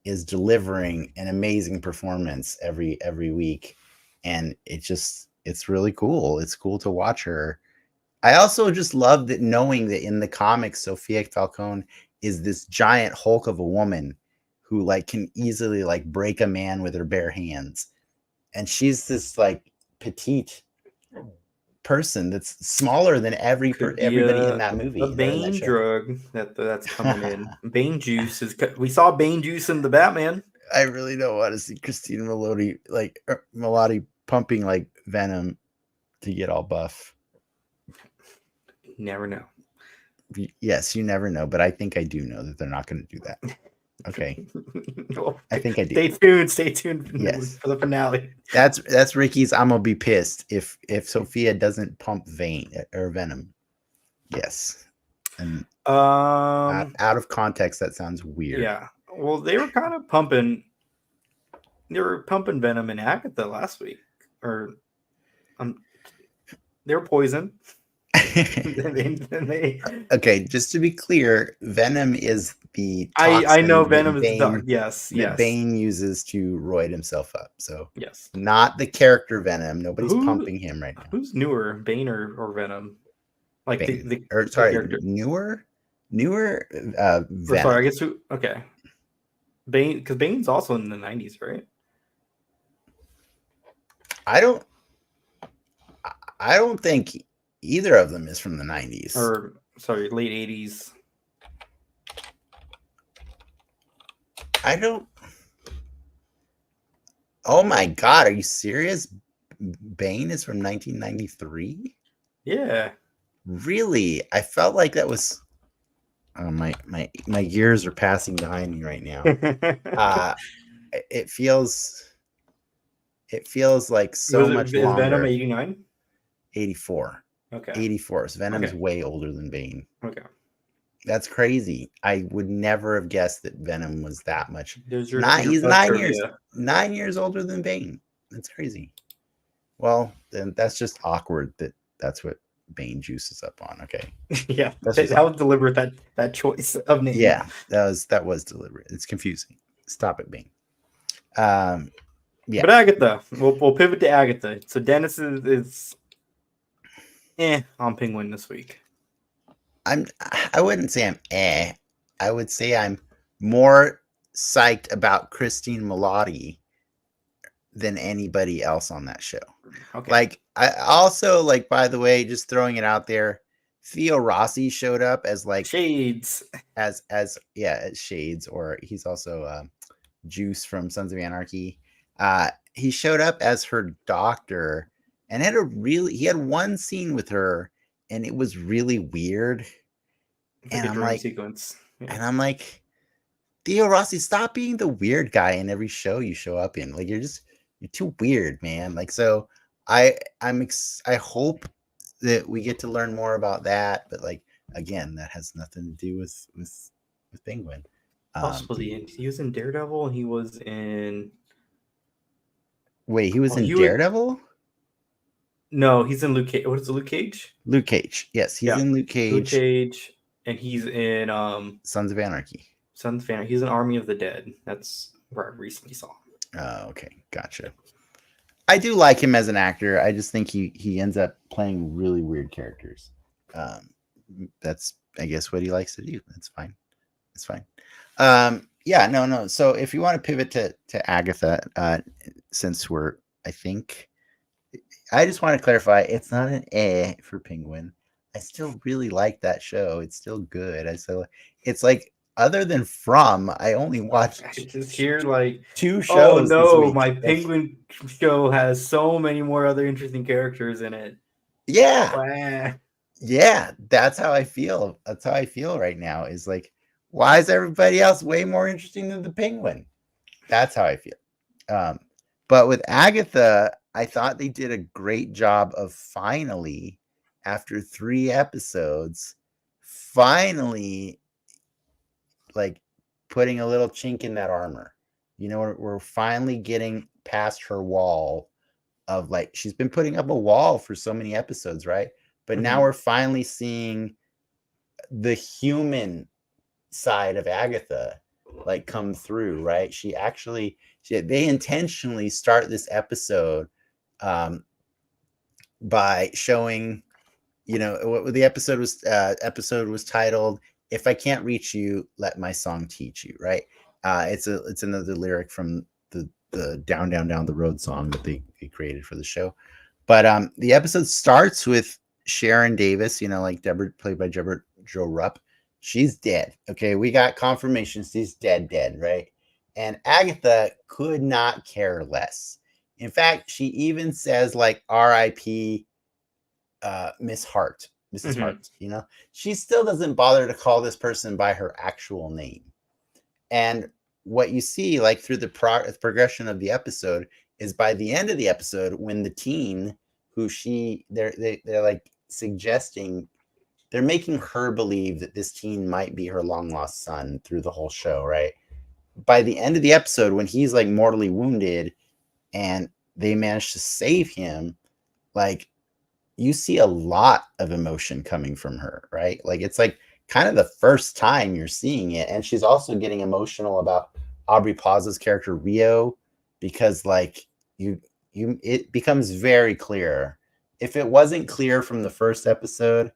is delivering an amazing performance every week, and it's really cool. It's cool to watch her. I also just love that, knowing that in the comics, Sophia Falcone is this giant hulk of a woman who like can easily like break a man with her bare hands, and she's this like petite person that's smaller than Could be everybody in a that movie, a in that Bane show. drug that's coming in. Bane juice is. We saw Bane juice in the Batman. I really don't want to see Christine Milioti pumping like venom to get all buff. Never know. Yes, you never know, but I think I do know that they're not going to do that. Okay. Well, I think I do. Stay tuned Yes. for the finale. That's Ricky's. I'm gonna be pissed if Sophia doesn't pump venom. Yes, and out of context, that sounds weird. Yeah. Well, they were kind of pumping. They were pumping venom in Agatha last week, or they were poisoned. Okay, just to be clear, venom is the I know toxin venom that is dark. Yes, that Bane uses to roid himself up. So yes, not the character Venom. Nobody's Who- pumping him right now. who's newer, Bane or Venom? Like Bane. the Sorry, character. newer Or Venom. sorry, I guess who? Okay, Bane, because Bane's also in the 90s, right? I don't think either of them is from the 90s. Or sorry, late 80s. I don't. Oh my God, are you serious? Bane is from 1993? Yeah. Really? I felt like that was. Oh, my years are passing behind me right now. It feels like so much longer. Is Venom 89? 84. Okay. 84. So Venom's way older than Bane. Okay. That's crazy. I would never have guessed that Venom was that much. There's your He's fun 9 trivia. years. 9 years older than Bane. That's crazy. Well, then that's just awkward that that's what Bane juices up on. Okay. Yeah. That was deliberate, that choice of name. Yeah, that was deliberate. It's confusing. Stop it, Bane. Yeah. But Agatha, we'll pivot to Agatha. So Dennis is on Penguin this week. I wouldn't say I'm I would say I'm more psyched about Christine Milioti than anybody else on that show. Okay. Like, I also, like, by the way, just throwing it out there, Theo Rossi showed up as like Shades. As Shades, or he's also Juice from Sons of Anarchy. He showed up as her doctor and he had one scene with her, and it was really weird. And I'm like, sequence. Yeah. And I'm like, Theo Rossi, stop being the weird guy in every show you show up in. Like, you're too weird, man. Like, so I hope that we get to learn more about that. But like, again, that has nothing to do with Penguin. Possibly. He was in Daredevil, and he was in. Wait, he was in Daredevil? No, he's in Luke Cage. What is it, Luke Cage? Luke Cage. Yes, he's in Luke Cage. Luke Cage, and he's in Sons of Anarchy. Sons of Anarchy. He's in Army of the Dead. That's where I recently saw him. Oh, okay, gotcha. I do like him as an actor. I just think he ends up playing really weird characters. That's, I guess, what he likes to do. That's fine. It's fine. Yeah, no. So if you want to pivot to Agatha, since I just want to clarify, it's not an A for Penguin. I still really like that show. It's still good. It's like, other than From, I only watched I just hear like, two oh shows this no, week. my Penguin show has so many more other interesting characters in it. Yeah. Wah. Yeah, that's how I feel. That's how I feel right now. Is like, why is everybody else way more interesting than the Penguin? That's how I feel. But with Agatha, I thought they did a great job of finally, after 3 episodes, finally, like, putting a little chink in that armor. You know, we're finally getting past her wall of, like, she's been putting up a wall for so many episodes, right? But now we're finally seeing the human side of Agatha like come through, right? They intentionally start this episode by showing, what the episode was titled, "If I Can't Reach You, Let My Song Teach You," right? It's another lyric from the Down Down Down the Road song that they created for the show. But the episode starts with Sharon Davis, like Deborah, played by Deborah Jo Rupp. She's dead. Okay, we got confirmation she's dead, right? And Agatha could not care less. In fact, she even says, like, R.I.P. Miss Hart, Mrs. Hart. She still doesn't bother to call this person by her actual name. And what you see, like, through the progression of the episode, is by the end of the episode, when the teen who they're like suggesting, they're making her believe that this teen might be her long lost son through the whole show, right? By the end of the episode, when he's like mortally wounded and they manage to save him, like, you see a lot of emotion coming from her, right? Like, it's like kind of the first time you're seeing it. And she's also getting emotional about Aubrey Plaza's character Rio, because, like, it becomes very clear. If it wasn't clear from the first episode,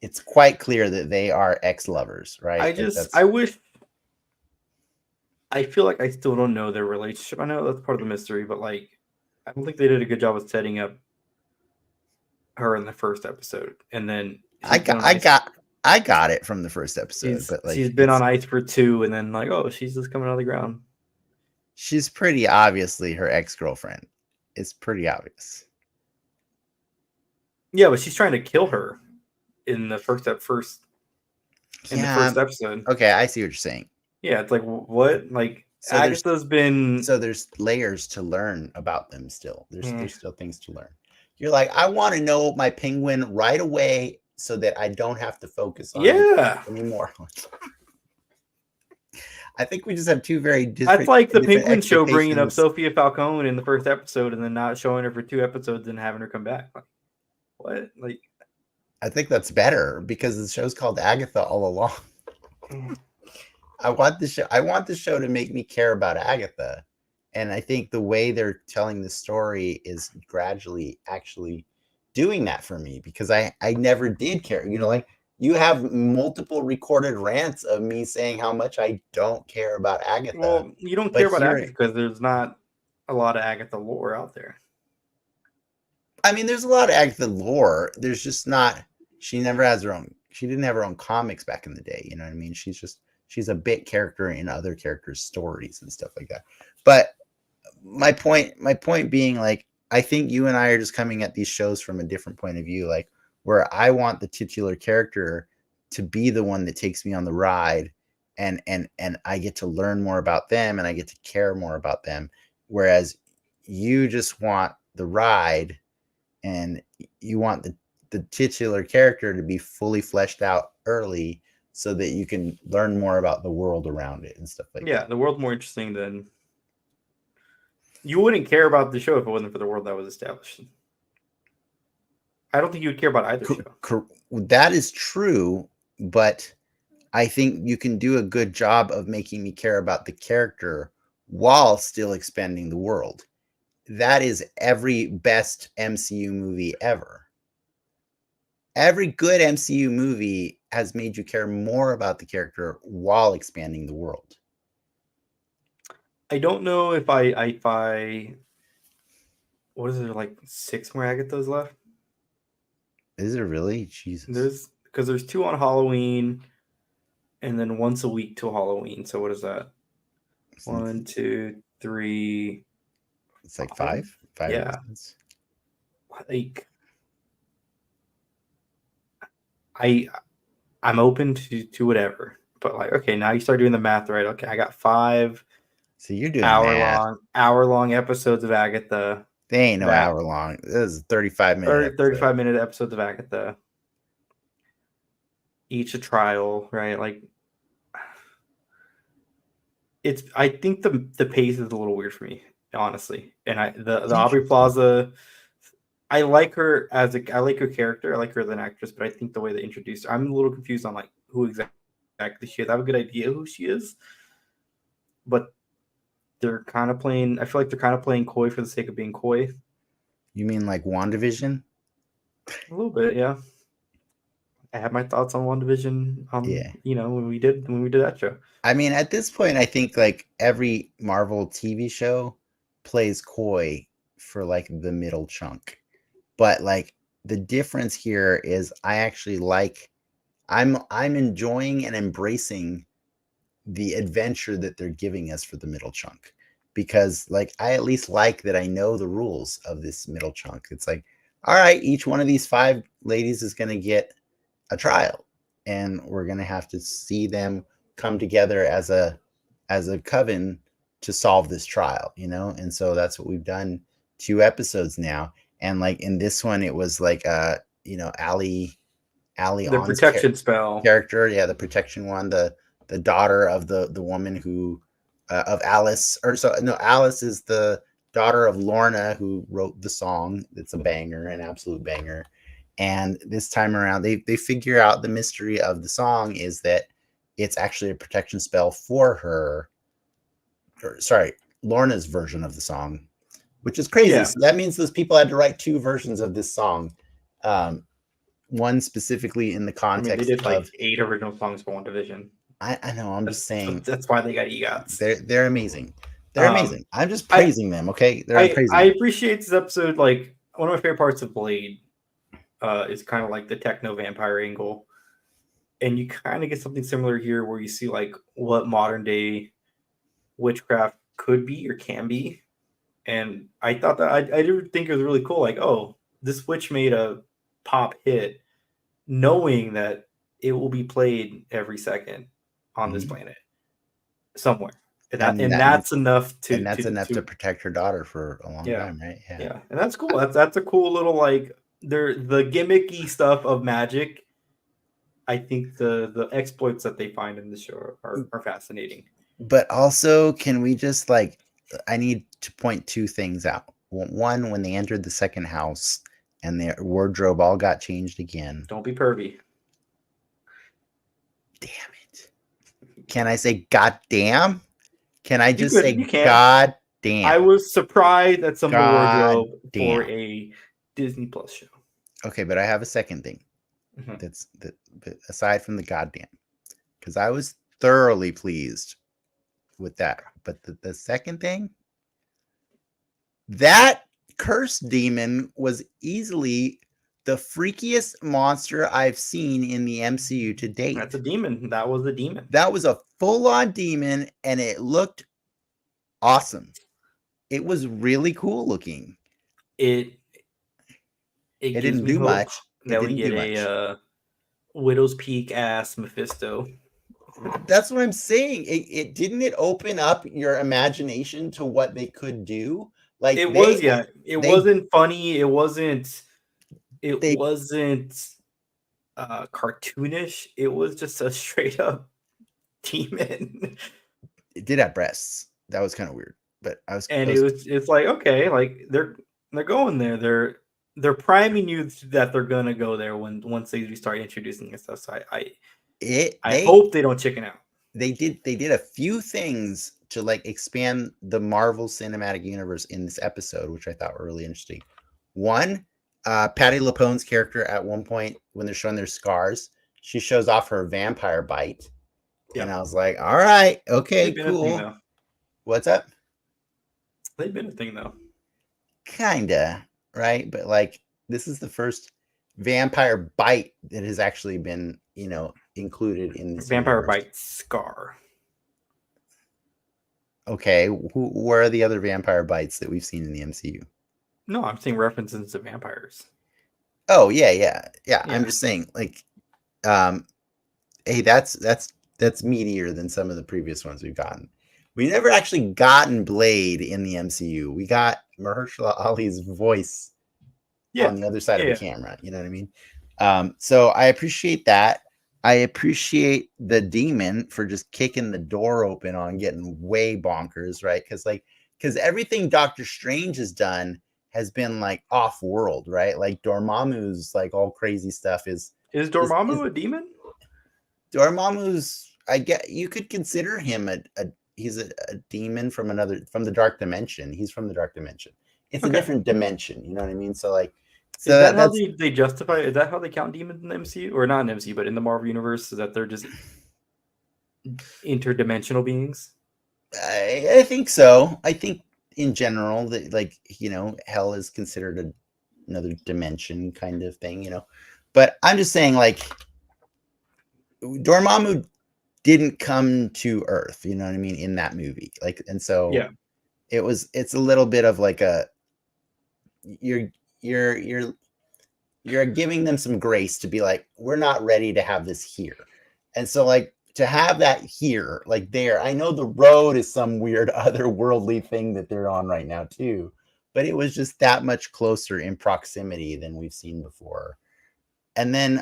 it's quite clear that they are ex-lovers, right? I feel like I still don't know their relationship. I know that's part of the mystery, but, like, I don't think they did a good job of setting up her in the first episode. And then I got it from the first episode, but, like, she's been on ice for 2, and then, like, oh, she's just coming out of the ground. She's pretty obviously her ex-girlfriend. It's pretty obvious. Yeah, but she's trying to kill her in the first episode. Okay, I see what you're saying. Yeah, it's like, what? Like, so Agatha's been... So there's layers to learn about them still. There's still things to learn. You're like, I want to know my Penguin right away so that I don't have to focus on it anymore. I think we just have two very different... That's like the Penguin show bringing up Sophia Falcone in the first episode and then not showing her for 2 episodes and having her come back. Like, what? Like, I think that's better because the show's called Agatha All Along. I want the show to make me care about Agatha. And I think the way they're telling the story is gradually actually doing that for me, because I never did care. Like, you have multiple recorded rants of me saying how much I don't care about Agatha. Well, you don't care about Agatha because there's not a lot of Agatha lore out there. I mean, there's a lot of Agatha lore. There's just not... She never has her own... She didn't have her own comics back in the day. You know what I mean? She's a bit character in other characters' stories and stuff like that. But my point being, like, I think you and I are just coming at these shows from a different point of view, like, where I want the titular character to be the one that takes me on the ride, and I get to learn more about them and I get to care more about them, whereas you just want the ride and you want the titular character to be fully fleshed out early so that you can learn more about the world around it and stuff like that. Yeah, the world's more interesting than... You wouldn't care about the show if it wasn't for the world that was established. I don't think you would care about either show. That is true, but I think you can do a good job of making me care about the character while still expanding the world. That is every best MCU movie ever. Every good MCU movie has made you care more about the character while expanding the world? I don't know if I what is it, like 6 more Agathas left? Is it really? Jesus. There's 2 on Halloween, and then once a week till Halloween. So what is that? 1, 2, 3. It's like 5? 5 Yeah. episodes. Like I'm open to whatever. But like, okay, now you start doing the math right. Okay, I got 5 So you're doing math. hour long episodes of Agatha. They ain't no That hour long. This is a 35-minute 35-minute episodes of Agatha. Each a trial, right? Like I think the pace is a little weird for me, honestly. And the Aubrey Plaza, I like her I like her character, I like her as an actress, but I think the way they introduced her, I'm a little confused on like who exactly she is. I have a good idea who she is, but they're kind of playing. I feel like they're kind of playing coy for the sake of being coy. You mean like WandaVision? A little bit, yeah. I have my thoughts on WandaVision. Yeah. When we did that show. I mean, at this point, I think like every Marvel TV show plays coy for like the middle chunk. But like the difference here is I actually like I'm enjoying and embracing the adventure that they're giving us for the middle chunk, because like I at least like that I know the rules of this middle chunk. It's like, all right, each one of these 5 ladies is going to get a trial, and we're going to have to see them come together as a coven to solve this trial, and so that's what we've done 2 episodes now. And like in this one it was like Ali the protection spell character, the protection one, the daughter of the woman who of Alice, Alice is the daughter of Lorna, who wrote the song. It's a banger, an absolute banger. And this time around they figure out the mystery of the song is that it's actually a protection spell for her, Lorna's version of the song, which is crazy. Yeah. So that means those people had to write 2 versions of this song. One specifically in the context they did of like 8 original songs for WandaVision. I know. I'm just saying that's why they got EGOTs. They're amazing. They're amazing. I'm just praising them. Okay, I appreciate this episode. Like one of my favorite parts of Blade is kind of like the techno vampire angle, and you kind of get something similar here, where you see like what modern day witchcraft could be or can be. And I thought that I did think it was really cool. Like, oh, this witch made a pop hit, knowing that it will be played every second on this planet somewhere, and that's enough to protect her daughter for a long time, right? Yeah, and that's cool. That's a cool little like the gimmicky stuff of magic. I think the exploits that they find in the show are fascinating. But also, can we just like, I need to point 2 things out. One, when they entered the second house and their wardrobe all got changed again. Don't be pervy. Damn it. Can I say God damn? Can I just say can. God damn? I was surprised at some wardrobe for a Disney Plus show. Okay, but I have a second thing. That's aside from the goddamn, because I was thoroughly pleased with that. But the second thing, that curse demon was easily the freakiest monster I've seen in the MCU to date. That's a demon. That was a demon. That was a full-on demon, and it looked awesome. It was really cool looking. It didn't do much. That we get a Widow's Peak ass Mephisto. That's what I'm saying. It didn't it open up your imagination to what they could do? Like it wasn't funny. It wasn't cartoonish. It was just a straight up demon. It did have breasts. That was kind of weird. But it's like, okay, like they're going there. They're priming you that they're gonna go there once they start introducing this stuff. So I hope they don't chicken out. They did a few things to like expand the Marvel Cinematic Universe in this episode, which I thought were really interesting. One, Patti LuPone's character at one point when they're showing their scars, she shows off her vampire bite. Yeah. And I was like, all right, okay, They've been a thing, cool. though. What's up? They've been a thing, though. Kinda, right? But like, this is the first vampire bite that has actually been, included in this Vampire universe. Bite Scar. Okay, where are the other vampire bites that we've seen in the MCU? No, I'm seeing references to vampires. Oh yeah. I'm just saying, like, hey, that's meatier than some of the previous ones we've gotten. We never actually gotten Blade in the MCU. We got Mahershala Ali's voice on the other side of the camera. You know what I mean? So I appreciate that. I appreciate the demon for just kicking the door open on getting way bonkers, right? Because everything Doctor Strange has done has been like off world, right? Like Dormammu's like all crazy stuff is Dormammu a demon? Dormammu's, I get, you could consider him he's a demon from the dark dimension. He's from the dark dimension. It's a different dimension, you know what I mean? So like, is that how they justify? Is that how they count demons in the MCU, or not in the MCU, but in the Marvel universe? Is that they're just interdimensional beings? I think so. I think in general that, like, hell is considered another dimension kind of thing, But I'm just saying, like, Dormammu didn't come to Earth, you know what I mean, in that movie. Like, and so yeah, it's a little bit of like you're giving them some grace to be like, we're not ready to have this here. And so, like, to have that here, like there, I know the road is some weird otherworldly thing that they're on right now too, but it was just that much closer in proximity than we've seen before. And then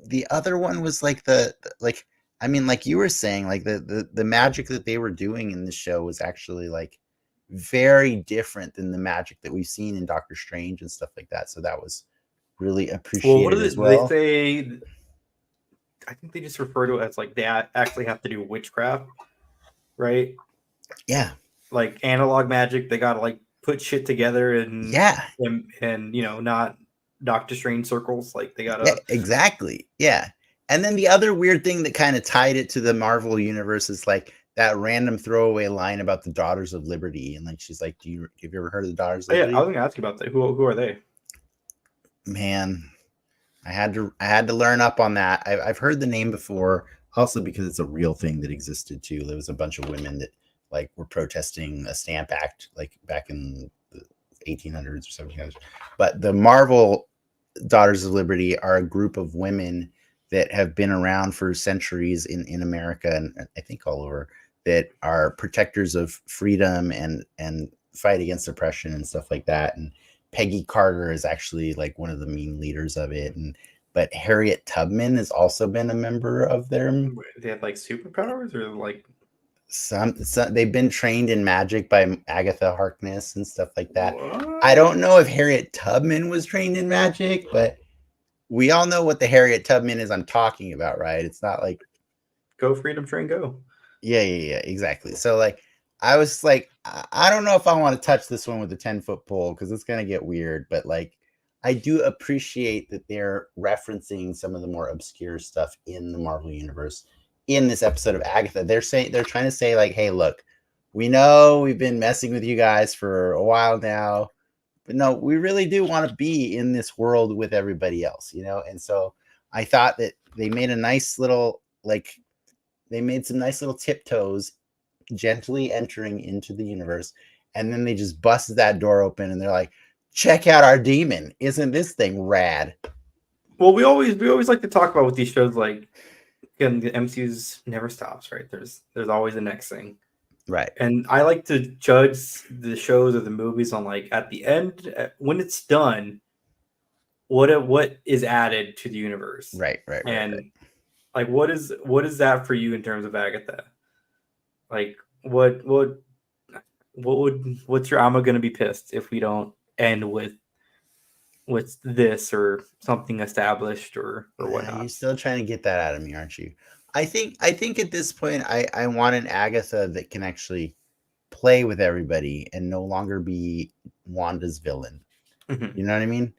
the other one was like like you were saying, like the magic that they were doing in the show was actually like very different than the magic that we've seen in Doctor Strange and stuff like that. So that was really appreciated as well. They say? I think they just refer to it as like they actually have to do witchcraft, right? Yeah. Like analog magic, they gotta like put shit together and not Doctor Strange circles. Like they gotta exactly. Yeah. And then the other weird thing that kind of tied it to the Marvel universe is like that random throwaway line about the Daughters of Liberty, and like she's like, have you ever heard of the Daughters of Liberty? Yeah, I was gonna ask you about that. Who are they? Man, I had to learn up on that. I've heard the name before, also because it's a real thing that existed too. There was a bunch of women that like were protesting a Stamp Act like back in the 1800s or 1700s. But the Marvel Daughters of Liberty are a group of women that have been around for centuries in America and I think all over, that are protectors of freedom and fight against oppression and stuff like that. And Peggy Carter is actually like one of the main leaders of it. But Harriet Tubman has also been a member of them. They have like superpowers, or like some they've been trained in magic by Agatha Harkness and stuff like that. What? I don't know if Harriet Tubman was trained in magic, but we all know what the Harriet Tubman is I'm talking about, right? It's not like go freedom train, go. Yeah, exactly. So like, I was like, I don't know if I want to touch this one with a 10-foot pole because it's gonna get weird, but like, I do appreciate that they're referencing some of the more obscure stuff in the Marvel universe in this episode of Agatha. They're trying to say like, hey, look, we know we've been messing with you guys for a while now, but no, we really do want to be in this world with everybody else, And so I thought that they made a nice little they made some nice little tiptoes gently entering into the universe, and then they just busted that door open and they're like, check out our demon, isn't this thing rad? Well, we always like to talk about with these shows, like, again, the MCU's never stops, right? There's always the next thing, right? And I like to judge the shows or the movies on like at the end, when it's done, what is added to the universe, right? Like, what is that for you in terms of Agatha? Like, what's your I'm gonna be pissed if we don't end with this or something established or whatnot? You're still trying to get that out of me, aren't you? I think at this point, I want an Agatha that can actually play with everybody and no longer be Wanda's villain. Mm-hmm. You know what I mean?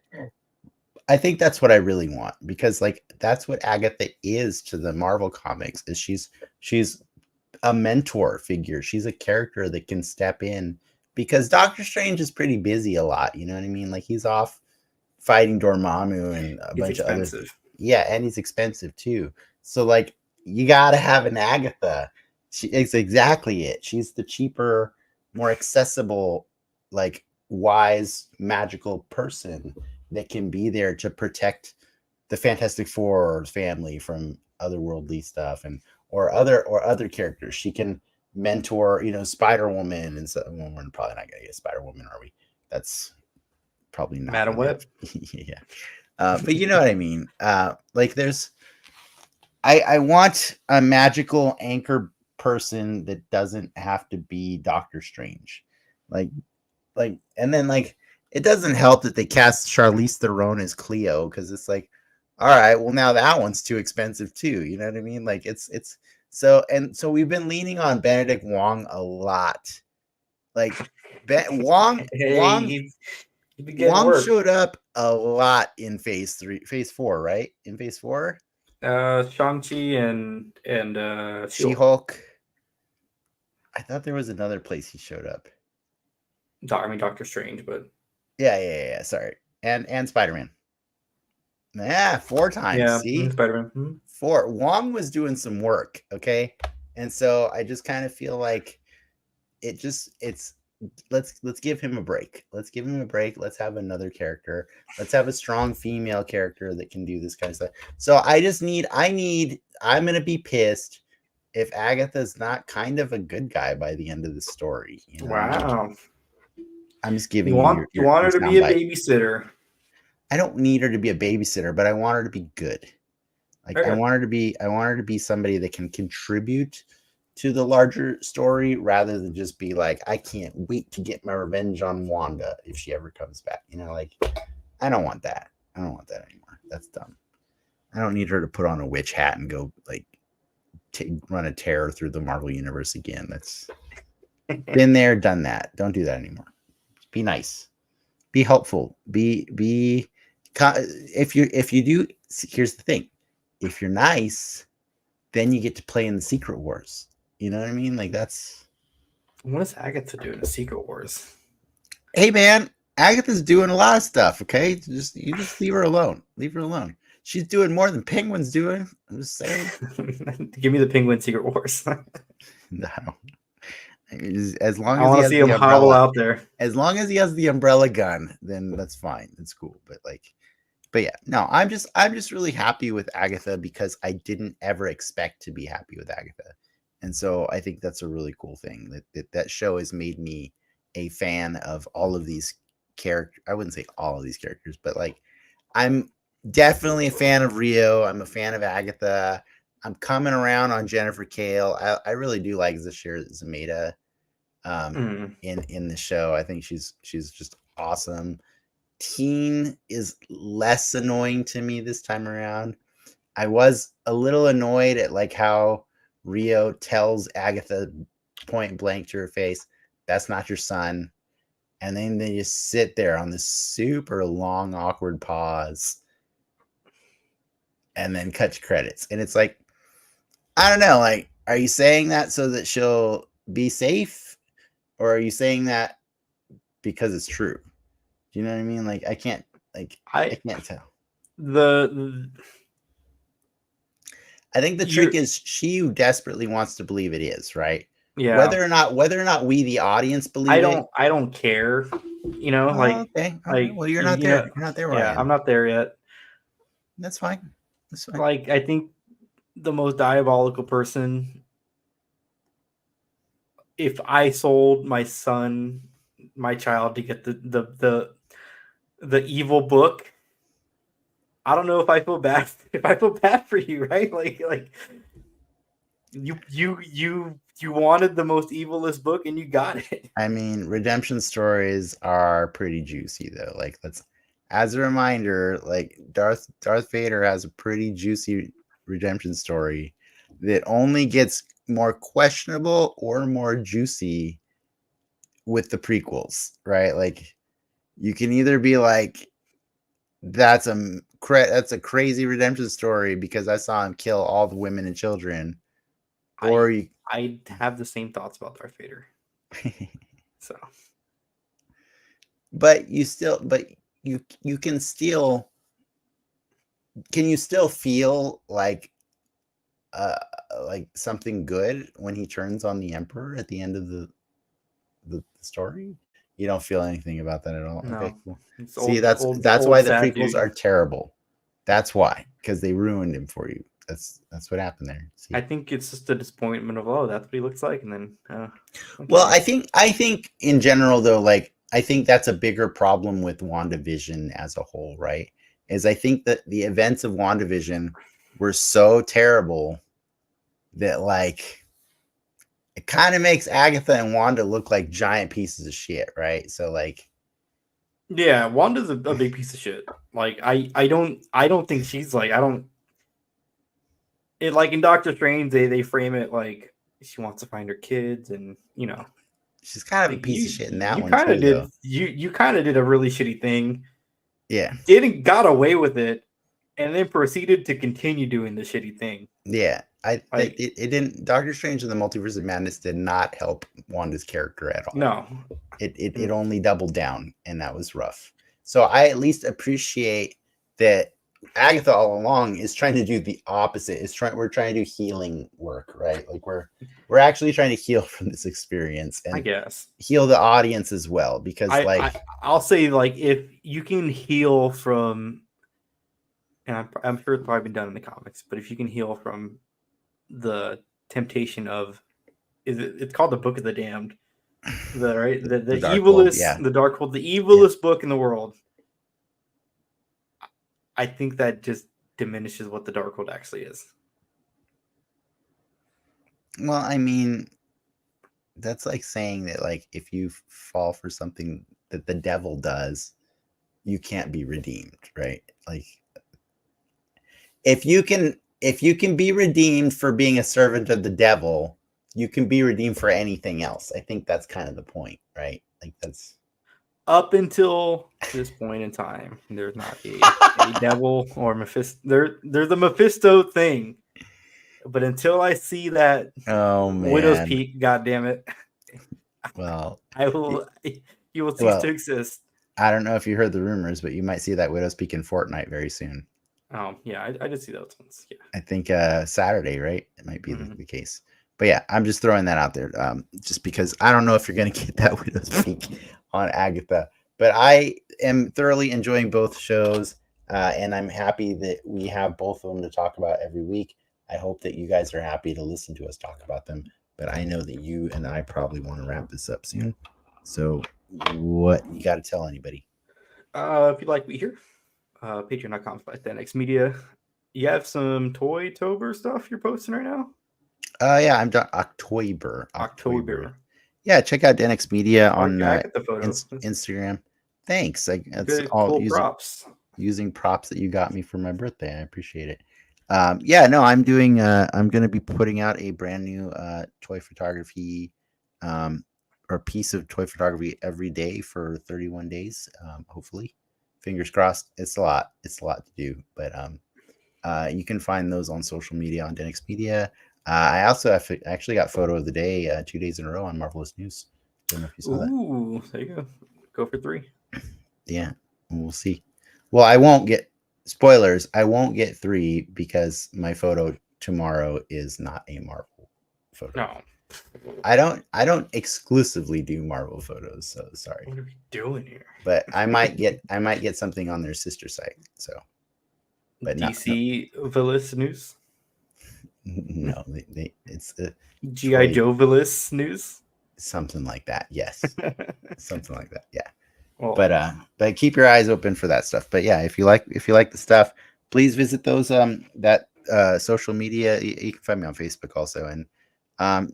I think that's what I really want, because like that's what Agatha is to the Marvel comics. Is she's a mentor figure. She's a character that can step in, because Doctor Strange is pretty busy a lot. You know what I mean? Like he's off fighting Dormammu and a It's bunch of other. expensive. Yeah, and he's expensive too. So like you gotta have an Agatha. It's exactly it. She's the cheaper, more accessible, like wise, magical person that can be there to protect the Fantastic Four family from otherworldly stuff, and or other characters. She can mentor, Spider Woman, and so well, we're probably not gonna get Spider Woman, are we? That's probably not Madam gonna Web. happen. Yeah. But you know what I mean. Like there's I want a magical anchor person that doesn't have to be Doctor Strange. Like and then like it doesn't help that they cast Charlize Theron as Cleo, because it's like, all right, well now that one's too expensive too. You know what I mean? Like it's so we've been leaning on Benedict Wong a lot. Like Wong Hey, he's been getting Wong work. showed up a lot in phase 4, right? In phase 4, Shang-Chi and She-Hulk. She-Hulk. I thought there was another place he showed up. I mean Doctor Strange, but Yeah. Sorry, and Spider-Man. Yeah, 4 times. yeah, See, Spider-Man. Hmm. 4. Wong was doing some work, okay, and so I just kind of feel like it's let's give him a break. Let's give him a break. Let's have another character. Let's have a strong female character that can do this kind of stuff. So I'm gonna be pissed if Agatha's not kind of a good guy by the end of the story. You know? Wow. I'm just giving You want your her to be a soundbite. babysitter. I don't need her to be a babysitter, but I want her to be good. Like Okay. I want her to be somebody that can contribute to the larger story, rather than just be like, I can't wait to get my revenge on Wanda if she ever comes back. Like I don't want that. I don't want that anymore. That's dumb. I don't need her to put on a witch hat and go like run a terror through the Marvel universe again. That's been there, done that. Don't do that anymore. Be nice. Be helpful. Be if you do, here's the thing. If you're nice, then you get to play in the Secret Wars. You know what I mean? Like that's. What is Agatha doing in Secret Wars? Hey man, Agatha's doing a lot of stuff. Okay, you just leave her alone. Leave her alone. She's doing more than Penguin's doing. I'm just saying. Give me the Penguin Secret Wars. No. As long I as he want to has see the him hobble umbrella, out there. as long as he has the umbrella gun, then that's fine. It's cool. But yeah, no, I'm just really happy with Agatha, because I didn't ever expect to be happy with Agatha. And so I think that's a really cool thing, that show has made me a fan of all of these characters. I wouldn't say all of these characters, but like I'm definitely a fan of Rio. I'm a fan of Agatha. I'm coming around on Jennifer Kale. I really do like Zashir Zameda in the show. I think she's just awesome. Teen is less annoying to me this time around. I was a little annoyed at like how Rio tells Agatha point blank to her face, that's not your son. And then they just sit there on this super long, awkward pause and then cut to credits. And it's like, I don't know, like, are you saying that so that she'll be safe? Or are you saying that because it's true? Do you know what I mean? Like, I can't tell. I think the trick is she who desperately wants to believe it is, right? Yeah. Whether or not we, the audience, believe it. I don't care. Okay. Well, you're not there. You're not there. Yeah, I'm not there yet. That's fine. Like, I think the most diabolical person. If I sold my child to get the evil book, I don't know if I feel bad. If I feel bad for you, right? Like you wanted the most evilest book and you got it. I mean, redemption stories are pretty juicy, though. Like, as a reminder, like Darth Vader has a pretty juicy redemption story that only gets more questionable or more juicy with the prequels, right? Like, you can either be like, That's a crazy redemption story because I saw him kill all the women and children. Or I have the same thoughts about Darth Vader. So, but you can still feel like something good when he turns on the Emperor at the end of the story? You don't feel anything about that at all? no. Okay, cool. It's See, old, that's why the sad prequels dude. are terrible. That's why, because they ruined him for you. That's what happened there. See? I think it's just a disappointment of, oh, that's what he looks like, and then okay. Well, I think in general though, like I think that's a bigger problem with WandaVision as a whole, right? Is I think that the events of WandaVision were so terrible that like it kind of makes Agatha and Wanda look like giant pieces of shit, right? So like, yeah, Wanda's a big piece of shit. Like I don't think she's like, I don't. It like in Doctor Strange, they frame it like she wants to find her kids, and she's kind of like a piece of shit in that you one kind too, of though. did you kind of did a really shitty thing. Yeah, Got away with it, and then proceeded to continue doing the shitty thing. yeah. Like It didn't. Doctor Strange and the Multiverse of Madness did not help Wanda's character at all. no, It only doubled down, and that was rough. So I at least appreciate that Agatha All Along is trying to do the opposite. We're trying to do healing work, right? Like we're actually trying to heal from this experience and I guess heal the audience as well, because I'll say, like, if you can heal from, and I'm sure it's probably been done in the comics, but if you can heal from the temptation of, it's called the Book of the Damned, the evilest, yeah. the Darkhold, the evilest book in the world. I think that just diminishes what the Darkhold actually is. Well, I mean, that's like saying that like if you fall for something that the devil does, you can't be redeemed, right? Like if you can be redeemed for being a servant of the devil, you can be redeemed for anything else. I think that's kind of the point, right? Like that's up until this point in time, there's not a devil or Mephisto. There's a Mephisto thing, but until I see that Widow's Peak, goddamn it, well, I will. You will cease to exist. I don't know if you heard the rumors, but you might see that Widow's Peak in Fortnite very soon. Oh yeah, I did see those ones. Yeah, I think Saturday, right? It might be the case. But yeah, I'm just throwing that out there, just because I don't know if you're going to get that Widow's Peak on Agatha. But I am thoroughly enjoying both shows, and I'm happy that we have both of them to talk about every week. I hope that you guys are happy to listen to us talk about them. But I know that you and I probably want to wrap this up soon. So what you got to tell anybody? If you'd like to be here, patreon.com/10xmedia. You have some Toy-Tober stuff you're posting right now? Yeah, I'm done. October. Yeah, check out Denix Media on Instagram. Thanks. That's good, all cool props. Using props that you got me for my birthday. I appreciate it. Yeah, no, I'm doing. I'm going to be putting out a brand new toy photography, or piece of toy photography every day for 31 days. Hopefully, fingers crossed. It's a lot. It's a lot to do, but you can find those on social media on Denix Media. I also actually got photo of the day 2 days in a row on Marvelous News. Don't know if you saw that. Ooh, there you go. Go for 3. Yeah, we'll see. Well, I won't get spoilers. I won't get 3 because my photo tomorrow is not a Marvel photo. No, I don't exclusively do Marvel photos. So sorry. What are we doing here? But I might get something on their sister site. So, but DC Villas News. No, it's G.I. Joe Villas News. Something like that. Yes, something like that. Yeah. Well, but keep your eyes open for that stuff. But yeah, if you like the stuff, please visit those that social media. You can find me on Facebook also, and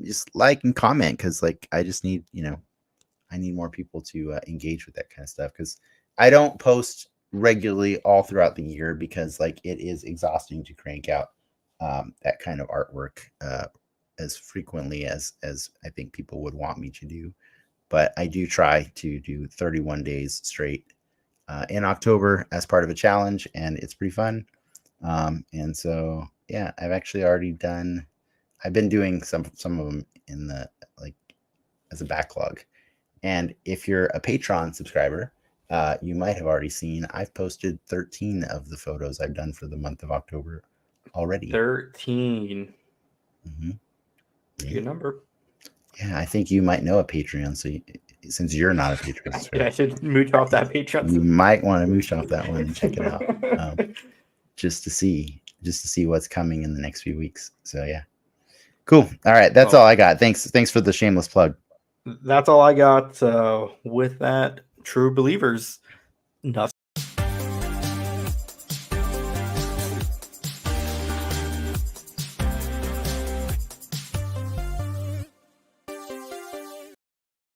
just like and comment, because like I just need I need more people to engage with that kind of stuff, because I don't post regularly all throughout the year because like it is exhausting to crank out that kind of artwork as frequently as I think people would want me to do. But I do try to do 31 days straight in October as part of a challenge, and it's pretty fun. And so yeah, I've actually already done. I've been doing some of them in the like as a backlog. And if you're a Patreon subscriber, you might have already seen I've posted 13 of the photos I've done for the month of October already. 13. Mm-hmm. Yeah. Good number. Yeah, I think you might know a Patreon. So since you're not a Patreon subscriber, I should mooch off that Patreon. You might want to mooch off that one and check it out, just to see what's coming in the next few weeks. So yeah, cool. All right, that's all I got. Thanks for the shameless plug. That's all I got with that. True believers, nothing